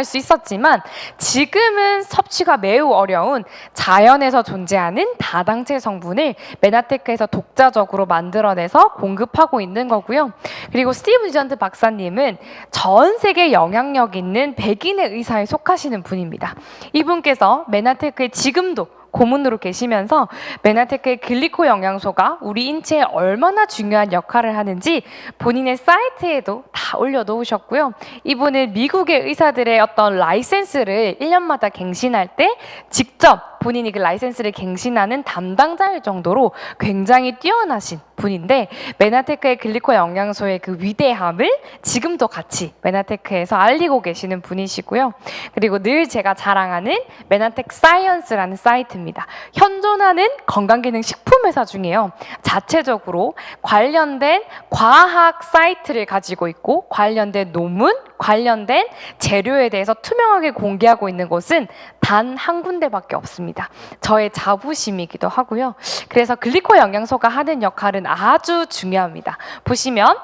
수 있었지만 지금은 섭취가 매우 어려운 자연에서 존재하는 다당체 성분을 메나테크에서 독자적으로 만들어내서 공급하고 있는 거고요. 그리고 스티브 니전트 박사님은 전 세계 영향력 있는 백인의 의사에 속하시는 분입니다. 이분께서 메나테크에 지금도 고문으로 계시면서 메나테크의 글리코 영양소가 우리 인체에 얼마나 중요한 역할을 하는지 본인의 사이트에도 다 올려놓으셨고요. 이분은 미국의 의사들의 어떤 라이센스를 1년마다 갱신할 때 직접 본인이 그 라이센스를 갱신하는 담당자일 정도로 굉장히 뛰어나신 분인데 메나테크의 글리코 영양소의 그 위대함을 지금도 같이 메나테크에서 알리고 계시는 분이시고요. 그리고 늘 제가 자랑하는 메나테크 사이언스라는 사이트입니다. 현존하는 건강기능 식품 회사 중에요. 자체적으로 관련된 과학 사이트를 가지고 있고 관련된 논문, 관련된 재료에 대해서 투명하게 공개하고 있는 곳은 단 한 군데밖에 없습니다. 있습니다. 저의 자부심이기도 하고요. 그래서 글리코 영양소가 하는 역할은 아주 중요합니다. 보시면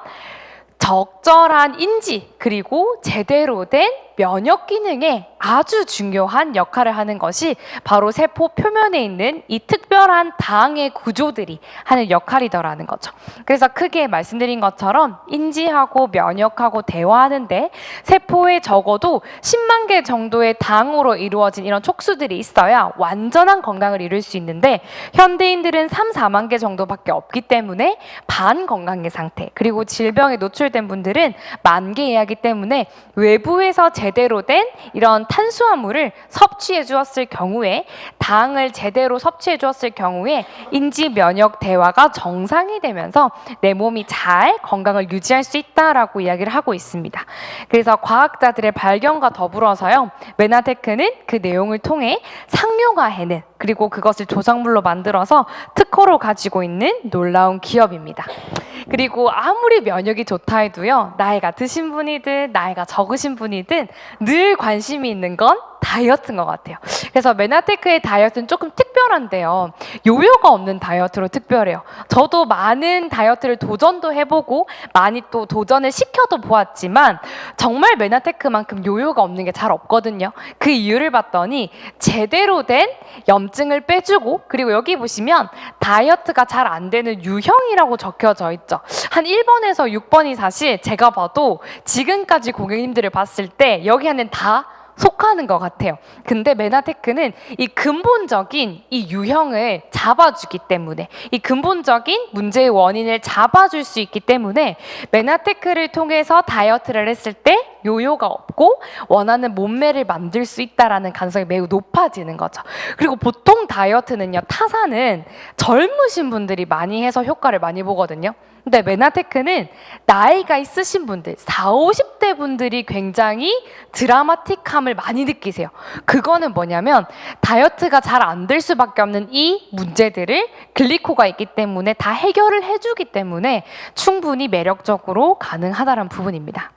적절한 인지 그리고 제대로 된 면역 기능에 아주 중요한 역할을 하는 것이 바로 세포 표면에 있는 이 특별한 당의 구조들이 하는 역할이더라는 거죠. 그래서 크게 말씀드린 것처럼 인지하고 면역하고 대화하는데 세포에 적어도 10만 개 정도의 당으로 이루어진 이런 촉수들이 있어야 완전한 건강을 이룰 수 있는데 현대인들은 3, 4만 개 정도밖에 없기 때문에 반건강의 상태 그리고 질병에 노출된 분들은 10,000개 이하기 때문에 외부에서 제대로 된 이런 탄수화물을 섭취해 주었을 경우에 당을 제대로 섭취해 주었을 경우에 인지 면역 대화가 정상이 되면서 내 몸이 잘 건강을 유지할 수 있다라고 이야기를 하고 있습니다. 그래서 과학자들의 발견과 더불어서요. 메나테크는 그 내용을 통해 상용화해낸 그리고 그것을 조성물로 만들어서 특허로 가지고 있는 놀라운 기업입니다. 그리고 아무리 면역이 좋다 해도요. 나이가 드신 분이든 나이가 적으신 분이든 늘 관심이 있는 건 다이어트인 것 같아요. 그래서 메나테크의 다이어트는 조금 특별한데요. 요요가 없는 다이어트로 특별해요. 저도 많은 다이어트를 도전도 해보고 많이 또 도전을 시켜도 보았지만 정말 메나테크만큼 요요가 없는 게 잘 없거든요. 그 이유를 봤더니 제대로 된 염증을 빼주고 그리고 여기 보시면 다이어트가 잘 안 되는 유형이라고 적혀져 있죠. 한 1번에서 6번이 사실 제가 봐도 지금까지 고객님들을 봤을 때 여기 안엔 다 속하는 것 같아요. 근데 메나테크는 이 근본적인 이 유형을 잡아주기 때문에 이 근본적인 문제의 원인을 잡아줄 수 있기 때문에 메나테크를 통해서 다이어트를 했을 때 요요가 없고 원하는 몸매를 만들 수 있다라는 가능성이 매우 높아지는 거죠. 그리고 보통 다이어트는요. 타사는 젊으신 분들이 많이 해서 효과를 많이 보거든요. 근데 메나테크는 나이가 있으신 분들, 40, 50대 분들이 굉장히 드라마틱함을 많이 느끼세요. 그거는 뭐냐면 다이어트가 잘 안 될 수밖에 없는 이 문제들을 글리코가 있기 때문에 다 해결을 해주기 때문에 충분히 매력적으로 가능하다는 부분입니다.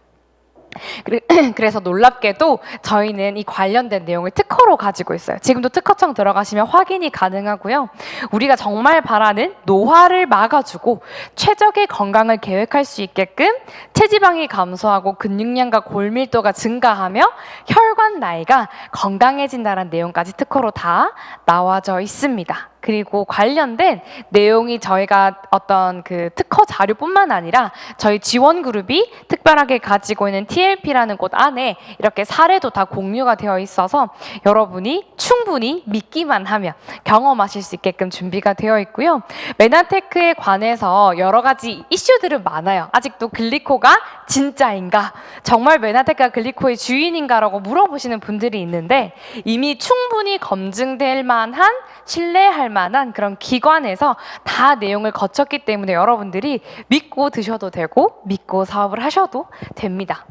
그래서 놀랍게도 저희는 이 관련된 내용을 특허로 가지고 있어요. 지금도 특허청 들어가시면 확인이 가능하고요. 우리가 정말 바라는 노화를 막아주고 최적의 건강을 계획할 수 있게끔 체지방이 감소하고 근육량과 골밀도가 증가하며 혈관 나이가 건강해진다는 내용까지 특허로 다 나와져 있습니다. 그리고 관련된 내용이 저희가 어떤 그 특허 자료뿐만 아니라 저희 지원 그룹이 특별하게 가지고 있는 TLP라는 곳 안에 이렇게 사례도 다 공유가 되어 있어서 여러분이 충분히 믿기만 하면 경험하실 수 있게끔 준비가 되어 있고요. 메나테크에 관해서 여러 가지 이슈들은 많아요. 아직도 글리코가 진짜인가? 정말 메나테크가 글리코의 주인인가라고 물어보시는 분들이 있는데 이미 충분히 검증될 만한 신뢰할 만한 그런 기관에서 다 내용을 거쳤기 때문에 여러분들이 믿고 드셔도 되고 믿고 사업을 하셔도 됩니다.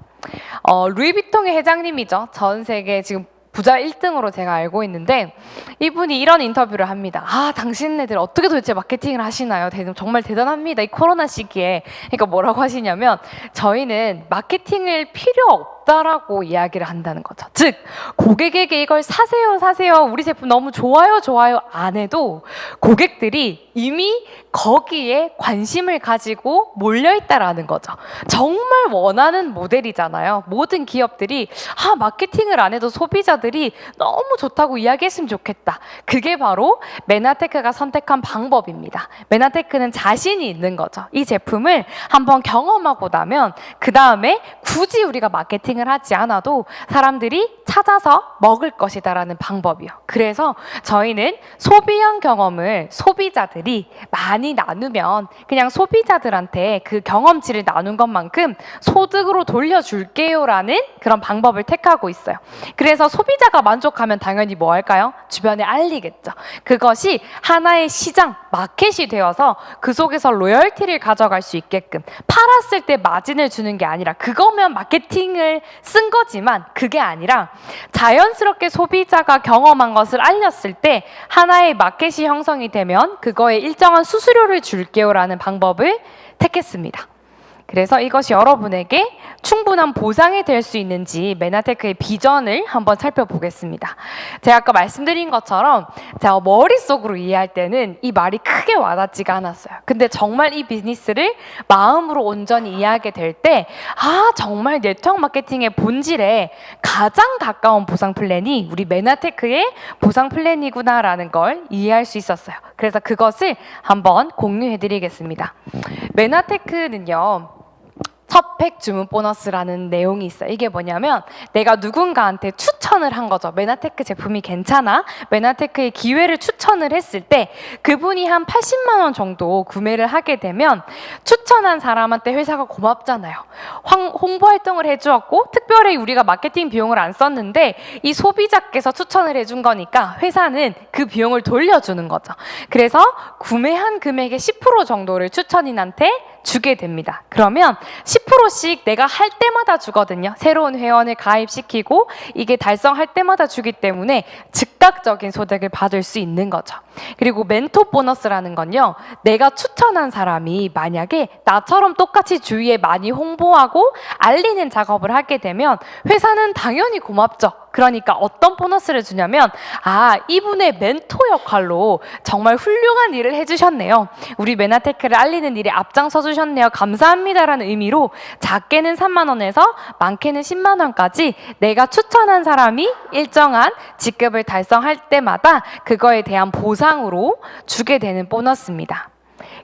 루이비통의 회장님이죠. 전 세계 지금 부자 1등으로 제가 알고 있는데 이분이 이런 인터뷰를 합니다. 당신네들 어떻게 도대체 마케팅을 하시나요? 정말 대단합니다. 이 코로나 시기에. 그러니까 뭐라고 하시냐면 저희는 마케팅을 필요 없다라고 이야기를 한다는 거죠. 즉 고객에게 이걸 사세요 우리 제품 너무 좋아요 안 해도 고객들이 이미 거기에 관심을 가지고 몰려있다라는 거죠. 정말 원하는 모델이잖아요. 모든 기업들이 마케팅을 안 해도 소비자들이 너무 좋다고 이야기했으면 좋겠다. 그게 바로 메나테크가 선택한 방법입니다. 메나테크는 자신이 있는 거죠. 이 제품을 한번 경험하고 나면 그 다음에 굳이 우리가 마케팅을 하지 않아도 사람들이 찾아서 먹을 것이다라는 방법이요. 그래서 저희는 소비형 경험을 소비자들이 많이 나누면 그냥 소비자들한테 그 경험치를 나눈 것만큼 소득으로 돌려줄게요라는 그런 방법을 택하고 있어요. 그래서 소비자가 만족하면 당연히 뭐 할까요? 주변에 알리겠죠. 그것이 하나의 시장, 마켓이 되어서 그 속에서 로열티를 가져갈 수 있게끔 팔았을 때 마진을 주는 게 아니라 그거면 마케팅을 쓴 거지만 그게 아니라 자연스럽게 소비자가 경험한 것을 알렸을 때 하나의 마켓이 형성이 되면 그거에 일정한 수수료를 줄게요라는 방법을 택했습니다. 그래서 이것이 여러분에게 충분한 보상이 될 수 있는지 메나테크의 비전을 한번 살펴보겠습니다. 제가 아까 말씀드린 것처럼 제가 머릿속으로 이해할 때는 이 말이 크게 와닿지가 않았어요. 근데 정말 이 비즈니스를 마음으로 온전히 이해하게 될 때 정말 네트워크 마케팅의 본질에 가장 가까운 보상 플랜이 우리 메나테크의 보상 플랜이구나라는 걸 이해할 수 있었어요. 그래서 그것을 한번 공유해 드리겠습니다. 메나테크는요, 첫 팩 주문 보너스라는 내용이 있어요. 이게 뭐냐면 내가 누군가한테 추천을 한 거죠. 메나테크 제품이 괜찮아? 메나테크의 기회를 추천을 했을 때 그분이 한 80만 원 정도 구매를 하게 되면 추천한 사람한테 회사가 고맙잖아요. 홍보 활동을 해주었고 특별히 우리가 마케팅 비용을 안 썼는데 이 소비자께서 추천을 해준 거니까 회사는 그 비용을 돌려주는 거죠. 그래서 구매한 금액의 10% 정도를 추천인한테 주게 됩니다. 그러면 10%씩 내가 할 때마다 주거든요. 새로운 회원을 가입시키고 이게 달성할 때마다 주기 때문에 즉각적인 소득을 받을 수 있는 거죠. 그리고 멘토 보너스라는 건요, 내가 추천한 사람이 만약에 나처럼 똑같이 주위에 많이 홍보하고 알리는 작업을 하게 되면 회사는 당연히 고맙죠. 그러니까 어떤 보너스를 주냐면 이분의 멘토 역할로 정말 훌륭한 일을 해주셨네요. 우리 메나테크를 알리는 일에 앞장서 주셨네요. 감사합니다라는 의미로 작게는 3만 원에서 많게는 10만 원까지 내가 추천한 사람이 일정한 직급을 달성할 때마다 그거에 대한 보상으로 주게 되는 보너스입니다.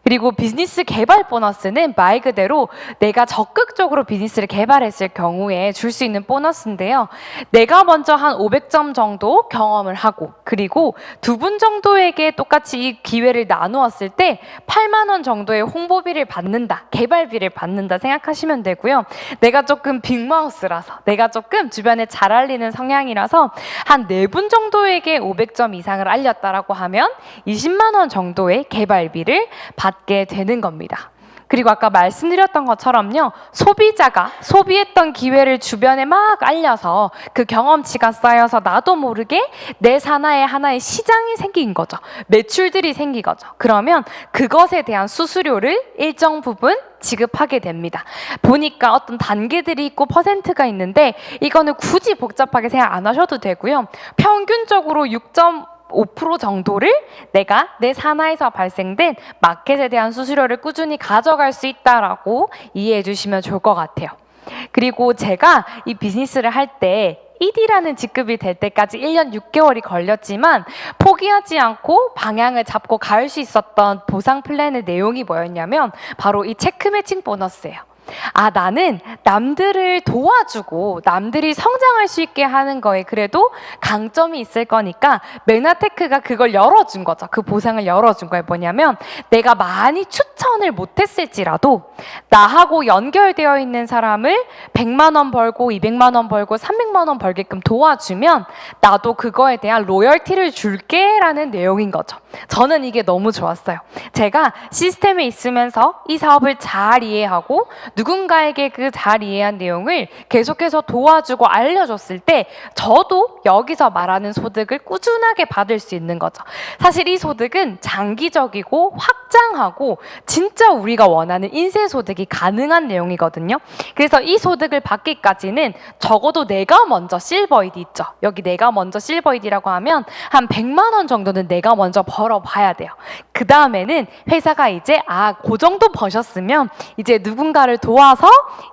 그리고 비즈니스 개발 보너스는 말 그대로 내가 적극적으로 비즈니스를 개발했을 경우에 줄 수 있는 보너스인데요. 내가 먼저 한 500점 정도 경험을 하고 그리고 두 분 정도에게 똑같이 이 기회를 나누었을 때 8만 원 정도의 홍보비를 받는다, 개발비를 받는다 생각하시면 되고요. 내가 조금 빅마우스라서 내가 조금 주변에 잘 알리는 성향이라서 한 4분 정도에게 500점 이상을 알렸다라고 하면 20만 원 정도의 개발비를 받게 되는 겁니다. 그리고 아까 말씀드렸던 것처럼요, 소비자가 소비했던 기회를 주변에 막 알려서 그 경험치가 쌓여서 나도 모르게 내 산하에 하나의 시장이 생긴 거죠. 매출들이 생긴 거죠. 그러면 그것에 대한 수수료를 일정 부분 지급하게 됩니다. 보니까 어떤 단계들이 있고 퍼센트가 있는데 이거는 굳이 복잡하게 생각 안 하셔도 되고요. 평균적으로 6.5% 정도를 내가 내 산하에서 발생된 마켓에 대한 수수료를 꾸준히 가져갈 수 있다라고 이해해 주시면 좋을 것 같아요. 그리고 제가 이 비즈니스를 할 때 1위라는 직급이 될 때까지 1년 6개월이 걸렸지만 포기하지 않고 방향을 잡고 갈 수 있었던 보상 플랜의 내용이 뭐였냐면 바로 이 체크 매칭 보너스예요. 나는 남들을 도와주고 남들이 성장할 수 있게 하는 거에 그래도 강점이 있을 거니까 메나테크가 그걸 열어준 거죠. 그 보상을 열어준 거예요. 뭐냐면 내가 많이 추천을 못했을지라도 나하고 연결되어 있는 사람을 100만 원 벌고 200만 원 벌고 300만 원 벌게끔 도와주면 나도 그거에 대한 로열티를 줄게 라는 내용인 거죠. 저는 이게 너무 좋았어요. 제가 시스템에 있으면서 이 사업을 잘 이해하고 누군가에게 그 잘 이해한 내용을 계속해서 도와주고 알려줬을 때 저도 여기서 말하는 소득을 꾸준하게 받을 수 있는 거죠. 사실 이 소득은 장기적이고 확장하고 진짜 우리가 원하는 인쇄 소득이 가능한 내용이거든요. 그래서 이 소득을 받기까지는 적어도 내가 먼저 실버이드 있죠. 여기 내가 먼저 실버이드라고 하면 한 100만 원 정도는 내가 먼저 벌어봐야 돼요. 그 다음에는 회사가 이제 그 정도 버셨으면 이제 누군가를 도와서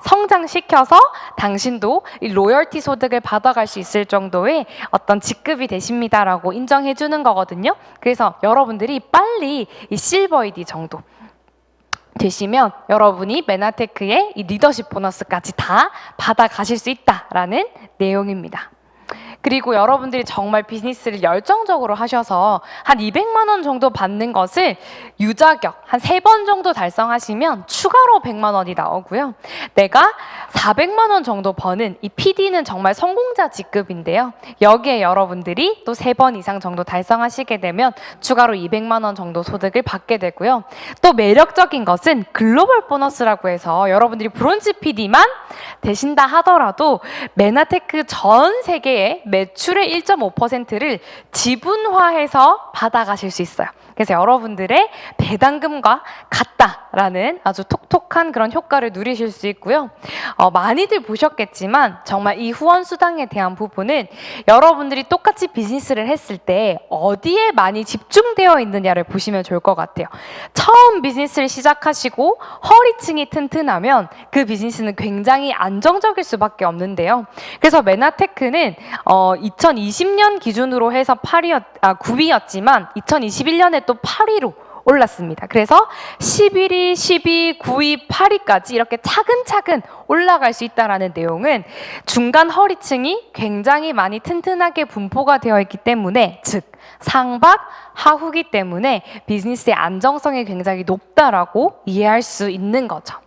성장시켜서 당신도 이 로열티 소득을 받아갈 수 있을 정도의 어떤 직급이 되십니다라고 인정해 주는 거거든요. 그래서 여러분들이 빨리 이 실버이드 정도 되시면 여러분이 메나테크의 이 리더십 보너스까지 다 받아가실 수 있다라는 내용입니다. 그리고 여러분들이 정말 비즈니스를 열정적으로 하셔서 한 200만 원 정도 받는 것을 유자격 한 3번 정도 달성하시면 추가로 100만 원이 나오고요. 내가 400만 원 정도 버는 이 PD는 정말 성공자 직급인데요. 여기에 여러분들이 또 3번 이상 정도 달성하시게 되면 추가로 200만 원 정도 소득을 받게 되고요. 또 매력적인 것은 글로벌 보너스라고 해서 여러분들이 브론즈 PD만 되신다 하더라도 메나테크 전 세계에 매출의 1.5%를 지분화해서 받아가실 수 있어요. 그래서 여러분들의 배당금과 같다라는 아주 톡톡한 그런 효과를 누리실 수 있고요. 많이들 보셨겠지만 정말 이 후원 수당에 대한 부분은 여러분들이 똑같이 비즈니스를 했을 때 어디에 많이 집중되어 있느냐를 보시면 좋을 것 같아요. 처음 비즈니스를 시작하시고 허리층이 튼튼하면 그 비즈니스는 굉장히 안정적일 수밖에 없는데요. 그래서 메나테크는 2020년 기준으로 해서 9위였지만 2021년에 또 8위로 올랐습니다. 그래서 11위, 12위, 9위, 8위까지 이렇게 차근차근 올라갈 수 있다는 내용은 중간 허리층이 굉장히 많이 튼튼하게 분포가 되어 있기 때문에, 즉 상박 하후기 때문에 비즈니스의 안정성이 굉장히 높다라고 이해할 수 있는 거죠.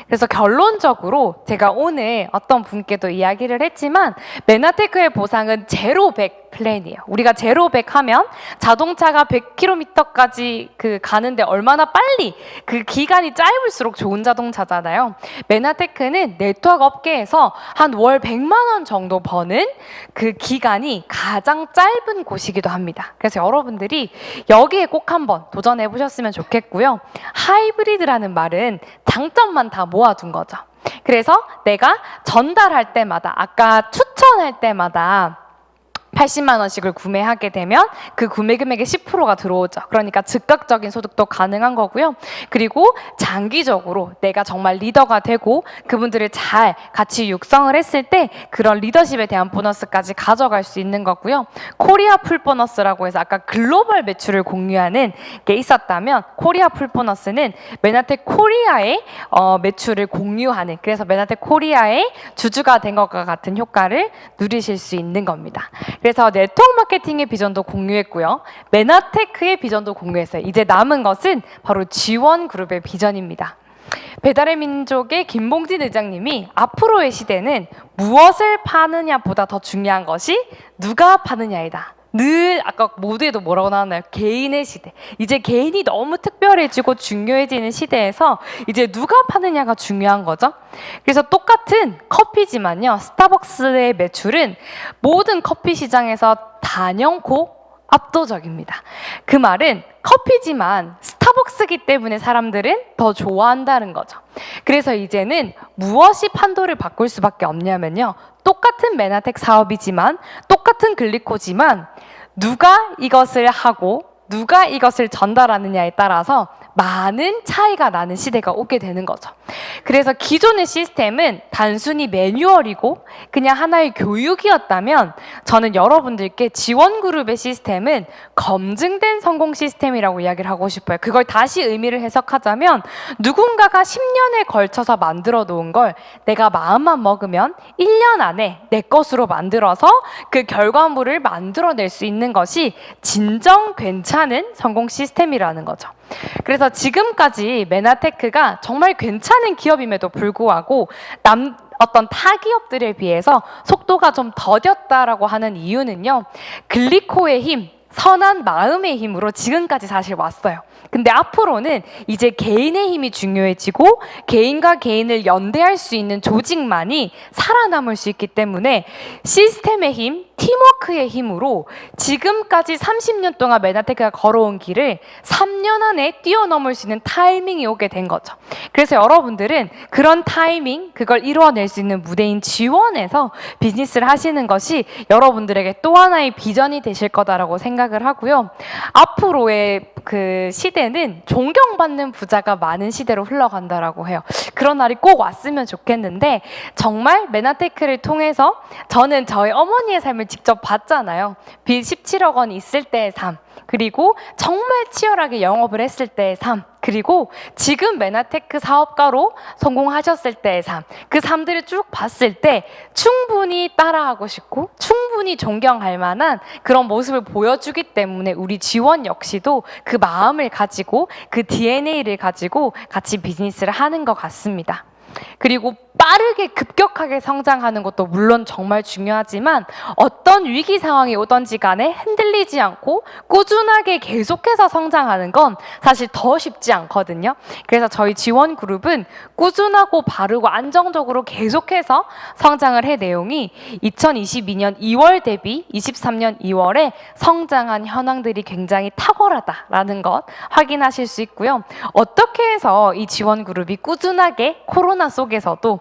그래서 결론적으로 제가 오늘 어떤 분께도 이야기를 했지만 메나테크의 보상은 제로 100 플랜이에요. 우리가 제로 100 하면 자동차가 100km까지 가는데 얼마나 빨리, 그 기간이 짧을수록 좋은 자동차잖아요. 메나테크는 네트워크 업계에서 한 월 100만 원 정도 버는 그 기간이 가장 짧은 곳이기도 합니다. 그래서 여러분들이 여기에 꼭 한번 도전해 보셨으면 좋겠고요. 하이브리드라는 말은 장점만 다 모아둔 거죠. 그래서 내가 전달할 때마다, 아까 추천할 때마다 80만 원씩을 구매하게 되면 그 구매 금액의 10%가 들어오죠. 그러니까 즉각적인 소득도 가능한 거고요. 그리고 장기적으로 내가 정말 리더가 되고 그분들을 잘 같이 육성을 했을 때 그런 리더십에 대한 보너스까지 가져갈 수 있는 거고요. 코리아 풀 보너스라고 해서 아까 글로벌 매출을 공유하는 게 있었다면, 코리아 풀 보너스는 메나텍 코리아의 매출을 공유하는, 그래서 메나텍 코리아의 주주가 된 것과 같은 효과를 누리실 수 있는 겁니다. 그래서 네트워크 마케팅의 비전도 공유했고요. 메나테크의 비전도 공유했어요. 이제 남은 것은 바로 지원그룹의 비전입니다. 배달의 민족의 김봉진 의장님이 앞으로의 시대는 무엇을 파느냐보다 더 중요한 것이 누가 파느냐이다. 늘 아까 모두에도 뭐라고 나왔나요? 개인의 시대. 이제 개인이 너무 특별해지고 중요해지는 시대에서 이제 누가 파느냐가 중요한 거죠. 그래서 똑같은 커피지만요, 스타벅스의 매출은 모든 커피 시장에서 단연코 압도적입니다. 그 말은 커피지만 스타벅스기 때문에 사람들은 더 좋아한다는 거죠. 그래서 이제는 무엇이 판도를 바꿀 수밖에 없냐면요, 똑같은 메나텍 사업이지만, 똑같은 글리코지만 누가 이것을 하고 누가 이것을 전달하느냐에 따라서 많은 차이가 나는 시대가 오게 되는 거죠. 그래서 기존의 시스템은 단순히 매뉴얼이고 그냥 하나의 교육이었다면, 저는 여러분들께 지원그룹의 시스템은 검증된 성공 시스템이라고 이야기를 하고 싶어요. 그걸 다시 의미를 해석하자면, 누군가가 10년에 걸쳐서 만들어 놓은 걸 내가 마음만 먹으면 1년 안에 내 것으로 만들어서 그 결과물을 만들어낼 수 있는 것이 진정 괜찮은 성공 시스템이라는 거죠. 그래서 지금까지 메나테크가 정말 괜찮은 기업임에도 불구하고 어떤 타 기업들에 비해서 속도가 좀 더뎠다라고 하는 이유는요, 글리코의 힘, 선한 마음의 힘으로 지금까지 사실 왔어요. 근데 앞으로는 이제 개인의 힘이 중요해지고 개인과 개인을 연대할 수 있는 조직만이 살아남을 수 있기 때문에 시스템의 힘, 팀워크의 힘으로 지금까지 30년 동안 메나테크가 걸어온 길을 3년 안에 뛰어넘을 수 있는 타이밍이 오게 된 거죠. 그래서 여러분들은 그런 타이밍, 그걸 이루어낼 수 있는 무대인 지원에서 비즈니스를 하시는 것이 여러분들에게 또 하나의 비전이 되실 거다라고 생각을 하고요. 앞으로의 그 시대는 존경받는 부자가 많은 시대로 흘러간다라고 해요. 그런 날이 꼭 왔으면 좋겠는데, 정말 메나테크를 통해서 저는 저희 어머니의 삶을 직접 봤잖아요. 빚 17억 원 있을 때의 삶, 그리고 정말 치열하게 영업을 했을 때의 삶, 그리고 지금 메나테크 사업가로 성공하셨을 때의 삶, 그 삶들을 쭉 봤을 때 충분히 따라하고 싶고 충분히 존경할 만한 그런 모습을 보여주기 때문에 우리 지원 역시도 그 마음을 가지고 그 DNA를 가지고 같이 비즈니스를 하는 것 같습니다. 그리고 빠르게 급격하게 성장하는 것도 물론 정말 중요하지만 어떤 위기 상황이 오든지 간에 흔들리지 않고 꾸준하게 계속해서 성장하는 건 사실 더 쉽지 않거든요. 그래서 저희 지원 그룹은 꾸준하고 바르고 안정적으로 계속해서 성장을 해 내용이 2022년 2월 대비 23년 2월에 성장한 현황들이 굉장히 탁월하다라는 것 확인하실 수 있고요. 어떻게 해서 이 지원 그룹이 꾸준하게 코로나 속에서도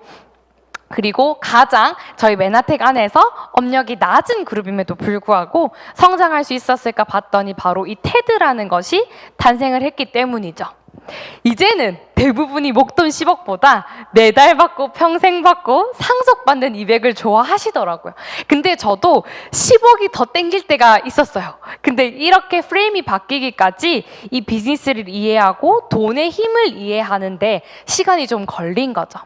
그리고 가장 저희 메나텍 안에서 업력이 낮은 그룹임에도 불구하고 성장할 수 있었을까 봤더니 바로 이 테드라는 것이 탄생을 했기 때문이죠. 이제는 대부분이 목돈 10억보다 매달 받고 평생 받고 상속받는 200을 좋아하시더라고요. 근데 저도 10억이 더 땡길 때가 있었어요. 근데 이렇게 프레임이 바뀌기까지 이 비즈니스를 이해하고 돈의 힘을 이해하는데 시간이 좀 걸린 거죠.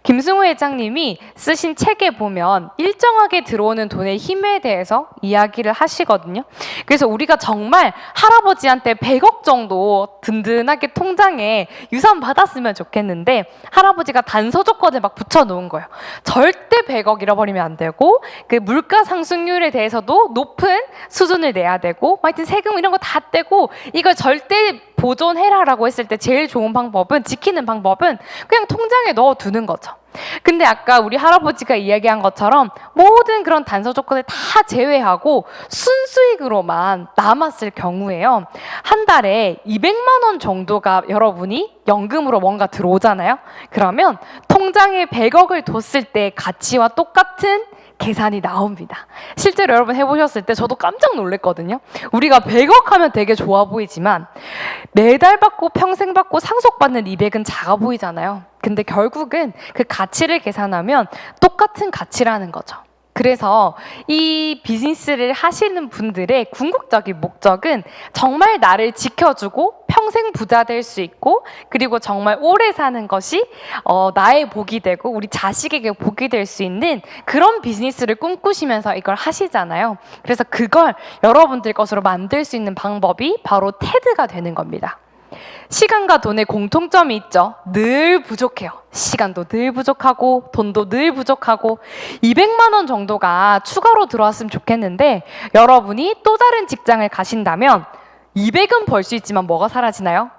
김승우 회장님이 쓰신 책에 보면 일정하게 들어오는 돈의 힘에 대해서 이야기를 하시거든요. 그래서 우리가 정말 할아버지한테 100억 정도 든든하게 통장에 유산 받았으면 좋겠는데 할아버지가 단서 조건을 막 붙여놓은 거예요. 절대 100억 잃어버리면 안 되고 그 물가 상승률에 대해서도 높은 수준을 내야 되고 하여튼 세금 이런 거 다 떼고 이걸 절대 보존해라라고 했을 때 제일 좋은 방법은 지키는 방법은 그냥 통장에 넣어두는 거죠. 근데 아까 우리 할아버지가 이야기한 것처럼 모든 그런 단서 조건을 다 제외하고 순수익으로만 남았을 경우에요. 한 달에 200만 원 정도가 여러분이 연금으로 뭔가 들어오잖아요. 그러면 통장에 100억을 뒀을 때 가치와 똑같은 계산이 나옵니다. 실제로 여러분 해보셨을 때 저도 깜짝 놀랐거든요. 우리가 100억 하면 되게 좋아 보이지만 매달 받고 평생 받고 상속받는 200은 작아 보이잖아요. 근데 결국은 그 가치를 계산하면 똑같은 가치라는 거죠. 그래서 이 비즈니스를 하시는 분들의 궁극적인 목적은 정말 나를 지켜주고 평생 부자 될 수 있고 그리고 정말 오래 사는 것이 나의 복이 되고 우리 자식에게 복이 될 수 있는 그런 비즈니스를 꿈꾸시면서 이걸 하시잖아요. 그래서 그걸 여러분들 것으로 만들 수 있는 방법이 바로 테드가 되는 겁니다. 시간과 돈의 공통점이 있죠. 늘 부족해요. 시간도 늘 부족하고 돈도 늘 부족하고 200만 원 정도가 추가로 들어왔으면 좋겠는데 여러분이 또 다른 직장을 가신다면 200은 벌 수 있지만 뭐가 사라지나요?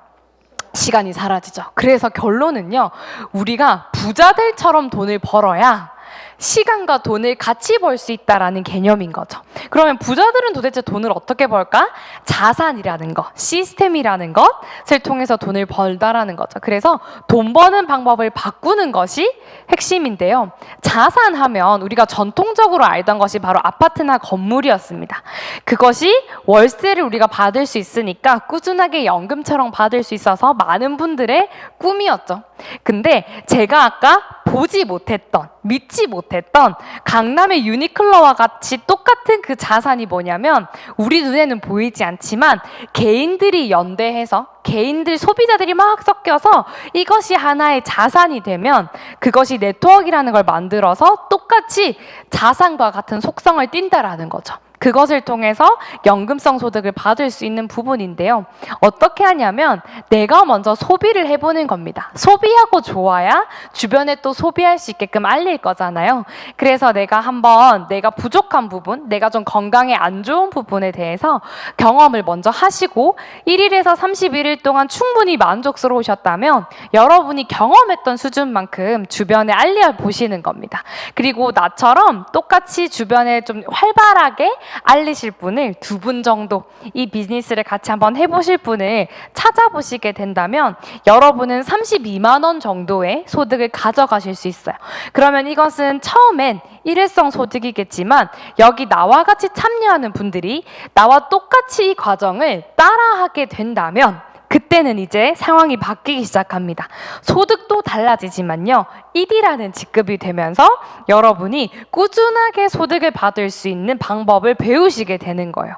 시간이 사라지죠. 그래서 결론은요. 우리가 부자들처럼 돈을 벌어야 시간과 돈을 같이 벌 수 있다라는 개념인 거죠. 그러면 부자들은 도대체 돈을 어떻게 벌까? 자산이라는 것, 시스템이라는 것을 통해서 돈을 벌다라는 거죠. 그래서 돈 버는 방법을 바꾸는 것이 핵심인데요. 자산하면 우리가 전통적으로 알던 것이 바로 아파트나 건물이었습니다. 그것이 월세를 우리가 받을 수 있으니까 꾸준하게 연금처럼 받을 수 있어서 많은 분들의 꿈이었죠. 근데 제가 아까 보지 못했던, 믿지 못했던 강남의 유니클로와 같이 똑같은 그 자산이 뭐냐면 우리 눈에는 보이지 않지만 개인들이 연대해서 개인들 소비자들이 막 섞여서 이것이 하나의 자산이 되면 그것이 네트워크라는 걸 만들어서 똑같이 자산과 같은 속성을 띈다라는 거죠. 그것을 통해서 연금성 소득을 받을 수 있는 부분인데요. 어떻게 하냐면 내가 먼저 소비를 해보는 겁니다. 소비하고 좋아야 주변에 또 소비할 수 있게끔 알릴 거잖아요. 그래서 내가 한번 내가 부족한 부분, 내가 좀 건강에 안 좋은 부분에 대해서 경험을 먼저 하시고 1일에서 31일 동안 충분히 만족스러우셨다면 여러분이 경험했던 수준만큼 주변에 알려보시는 겁니다. 그리고 나처럼 똑같이 주변에 좀 활발하게 알리실 분을 2분 정도 이 비즈니스를 같이 한번 해보실 분을 찾아보시게 된다면 여러분은 32만 원 정도의 소득을 가져가실 수 있어요. 그러면 이것은 처음엔 일회성 소득이겠지만 여기 나와 같이 참여하는 분들이 나와 똑같이 이 과정을 따라하게 된다면 그때는 이제 상황이 바뀌기 시작합니다. 소득도 달라지지만요. 1이라는 직급이 되면서 여러분이 꾸준하게 소득을 받을 수 있는 방법을 배우시게 되는 거예요.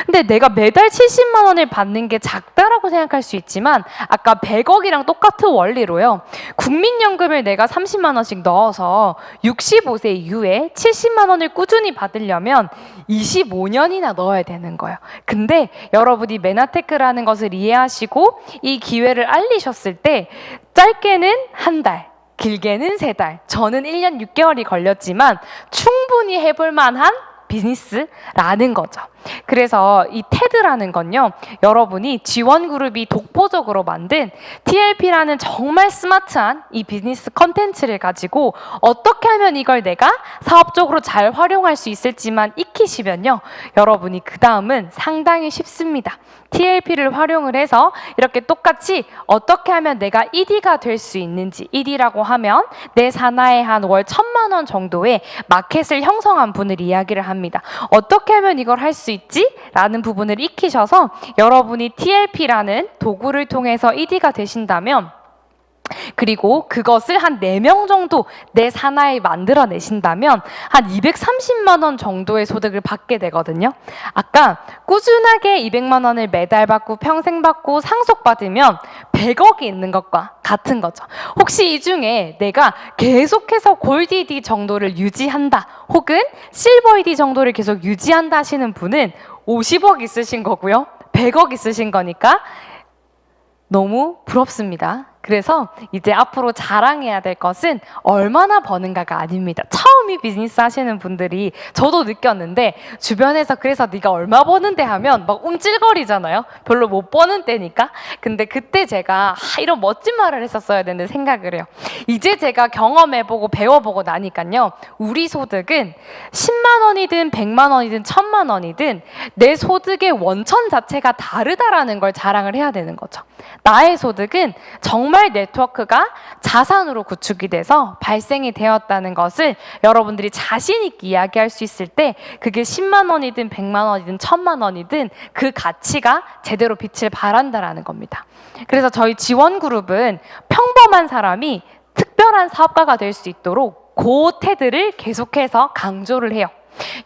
근데 내가 매달 70만 원을 받는 게 작다라고 생각할 수 있지만 아까 100억이랑 똑같은 원리로요. 국민연금을 내가 30만 원씩 넣어서 65세 이후에 70만 원을 꾸준히 받으려면 25년이나 넣어야 되는 거예요. 근데 여러분이 메나테크라는 것을 이해하시고 이 기회를 알리셨을 때 짧게는 한 달, 길게는 3달, 저는 1년 6개월이 걸렸지만 충분히 해볼 만한 비즈니스라는 거죠. 그래서 이 테드라는 건요, 여러분이 지원그룹이 독보적으로 만든 TLP라는 정말 스마트한 이 비즈니스 컨텐츠를 가지고 어떻게 하면 이걸 내가 사업적으로 잘 활용할 수 있을지만 익히시면요, 여러분이 그 다음은 상당히 쉽습니다. TLP를 활용을 해서 이렇게 똑같이 어떻게 하면 내가 ED가 될 수 있는지, ED라고 하면 내 산하에 한 월 1,000만 원 정도의 마켓을 형성한 분을 이야기를 합니다. 어떻게 하면 이걸 할 수 있지? 라는 부분을 익히셔서 여러분이 TLP라는 도구를 통해서 ED가 되신다면, 그리고 그것을 한 4명 정도 내 산하에 만들어내신다면 한 230만 원 정도의 소득을 받게 되거든요. 아까 꾸준하게 200만 원을 매달 받고 평생 받고 상속받으면 100억이 있는 것과 같은 거죠. 혹시 이 중에 내가 계속해서 골드 ED 정도를 유지한다, 혹은 실버 ED 정도를 계속 유지한다 하시는 분은 50억 있으신 거고요, 100억 있으신 거니까 너무 부럽습니다. 그래서 이제 앞으로 자랑해야 될 것은 얼마나 버는가가 아닙니다. 처음 이 비즈니스 하시는 분들이, 저도 느꼈는데 주변에서 그래서 네가 얼마 버는데 하면 막 움찔거리잖아요. 별로 못 버는 때니까. 근데 그때 제가 이런 멋진 말을 했었어야 되는 생각을 해요. 이제 제가 경험해보고 배워보고 나니까요, 우리 소득은 10만 원이든 100만 원이든 1,000만 원이든 내 소득의 원천 자체가 다르다라는 걸 자랑을 해야 되는 거죠. 나의 소득은 정말 네트워크가 자산으로 구축이 돼서 발생이 되었다는 것을 여러분들이 자신 있게 이야기할 수 있을 때, 그게 10만 원이든 100만 원이든 1,000만 원이든 그 가치가 제대로 빛을 발한다라는 겁니다. 그래서 저희 지원그룹은 평범한 사람이 특별한 사업가가 될 수 있도록 그 테드를 계속해서 강조를 해요.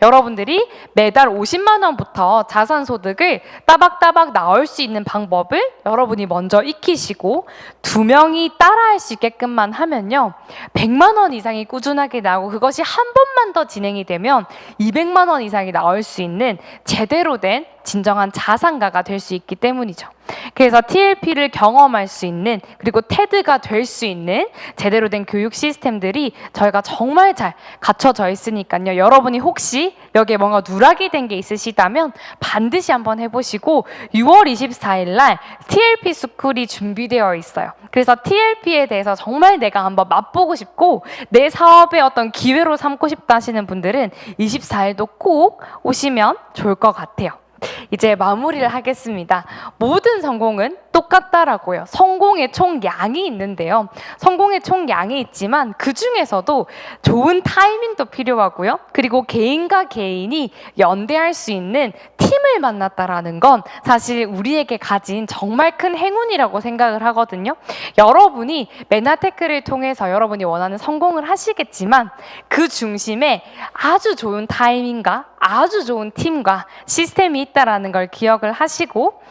여러분들이 매달 50만 원부터 자산소득을 따박따박 나올 수 있는 방법을 여러분이 먼저 익히시고 2명이 따라할 수 있게끔만 하면요, 100만 원 이상이 꾸준하게 나오고, 그것이 한 번만 더 진행이 되면 200만 원 이상이 나올 수 있는 제대로 된 진정한 자산가가 될 수 있기 때문이죠. 그래서 TLP를 경험할 수 있는, 그리고 테드가 될 수 있는 제대로 된 교육 시스템들이 저희가 정말 잘 갖춰져 있으니까요, 여러분이 혹시 여기에 뭔가 누락이 된 게 있으시다면 반드시 한번 해보시고, 6월 24일 날 TLP 스쿨이 준비되어 있어요. 그래서 TLP에 대해서 정말 내가 한번 맛보고 싶고 내 사업의 어떤 기회로 삼고 싶다 하시는 분들은 24일도 꼭 오시면 좋을 것 같아요. 이제 마무리를 하겠습니다. 모든 성공은 똑같다라고요. 성공의 총량이 있는데요, 성공의 총량이 있지만 그 중에서도 좋은 타이밍도 필요하고요, 그리고 개인과 개인이 연대할 수 있는 팀을 만났다라는 건 사실 우리에게 가진 정말 큰 행운이라고 생각을 하거든요. 여러분이 메나테크를 통해서 여러분이 원하는 성공을 하시겠지만 그 중심에 아주 좋은 타이밍과 아주 좋은 팀과 시스템이 있다라는 걸 기억을 하시고,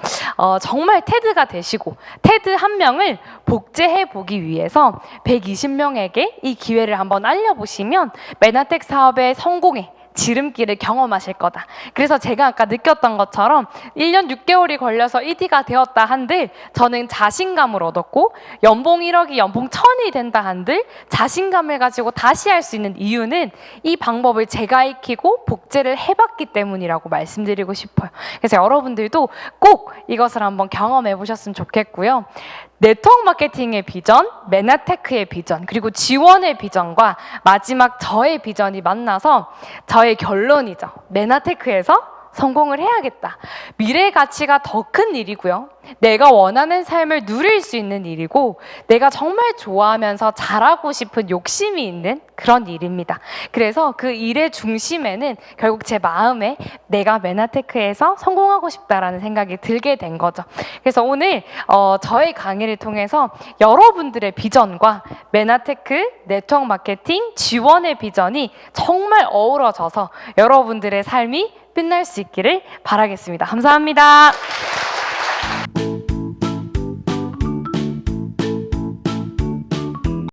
정말 테드가 되시고, 테드 한 명을 복제해 보기 위해서 120명에게 이 기회를 한번 알려보시면 메나텍 사업의 성공에 지름길을 경험하실 거다. 그래서 제가 아까 느꼈던 것처럼 1년 6개월이 걸려서 ED가 되었다 한들 저는 자신감을 얻었고, 연봉 1억이 연봉 1,000이 된다 한들 자신감을 가지고 다시 할 수 있는 이유는 이 방법을 제가 익히고 복제를 해봤기 때문이라고 말씀드리고 싶어요. 그래서 여러분들도 꼭 이것을 한번 경험해 보셨으면 좋겠고요. 네트워크 마케팅의 비전, 메나테크의 비전, 그리고 지원의 비전과 마지막 저의 비전이 만나서 저의 결론이죠. 메나테크에서 성공을 해야겠다. 미래의 가치가 더 큰 일이고요, 내가 원하는 삶을 누릴 수 있는 일이고, 내가 정말 좋아하면서 잘하고 싶은 욕심이 있는 그런 일입니다. 그래서 그 일의 중심에는 결국 제 마음에 내가 메나테크에서 성공하고 싶다라는 생각이 들게 된 거죠. 그래서 오늘 저의 강의를 통해서 여러분들의 비전과 메나테크, 네트워크 마케팅, 지원의 비전이 정말 어우러져서 여러분들의 삶이 빛날 수 있기를 바라겠습니다. 감사합니다.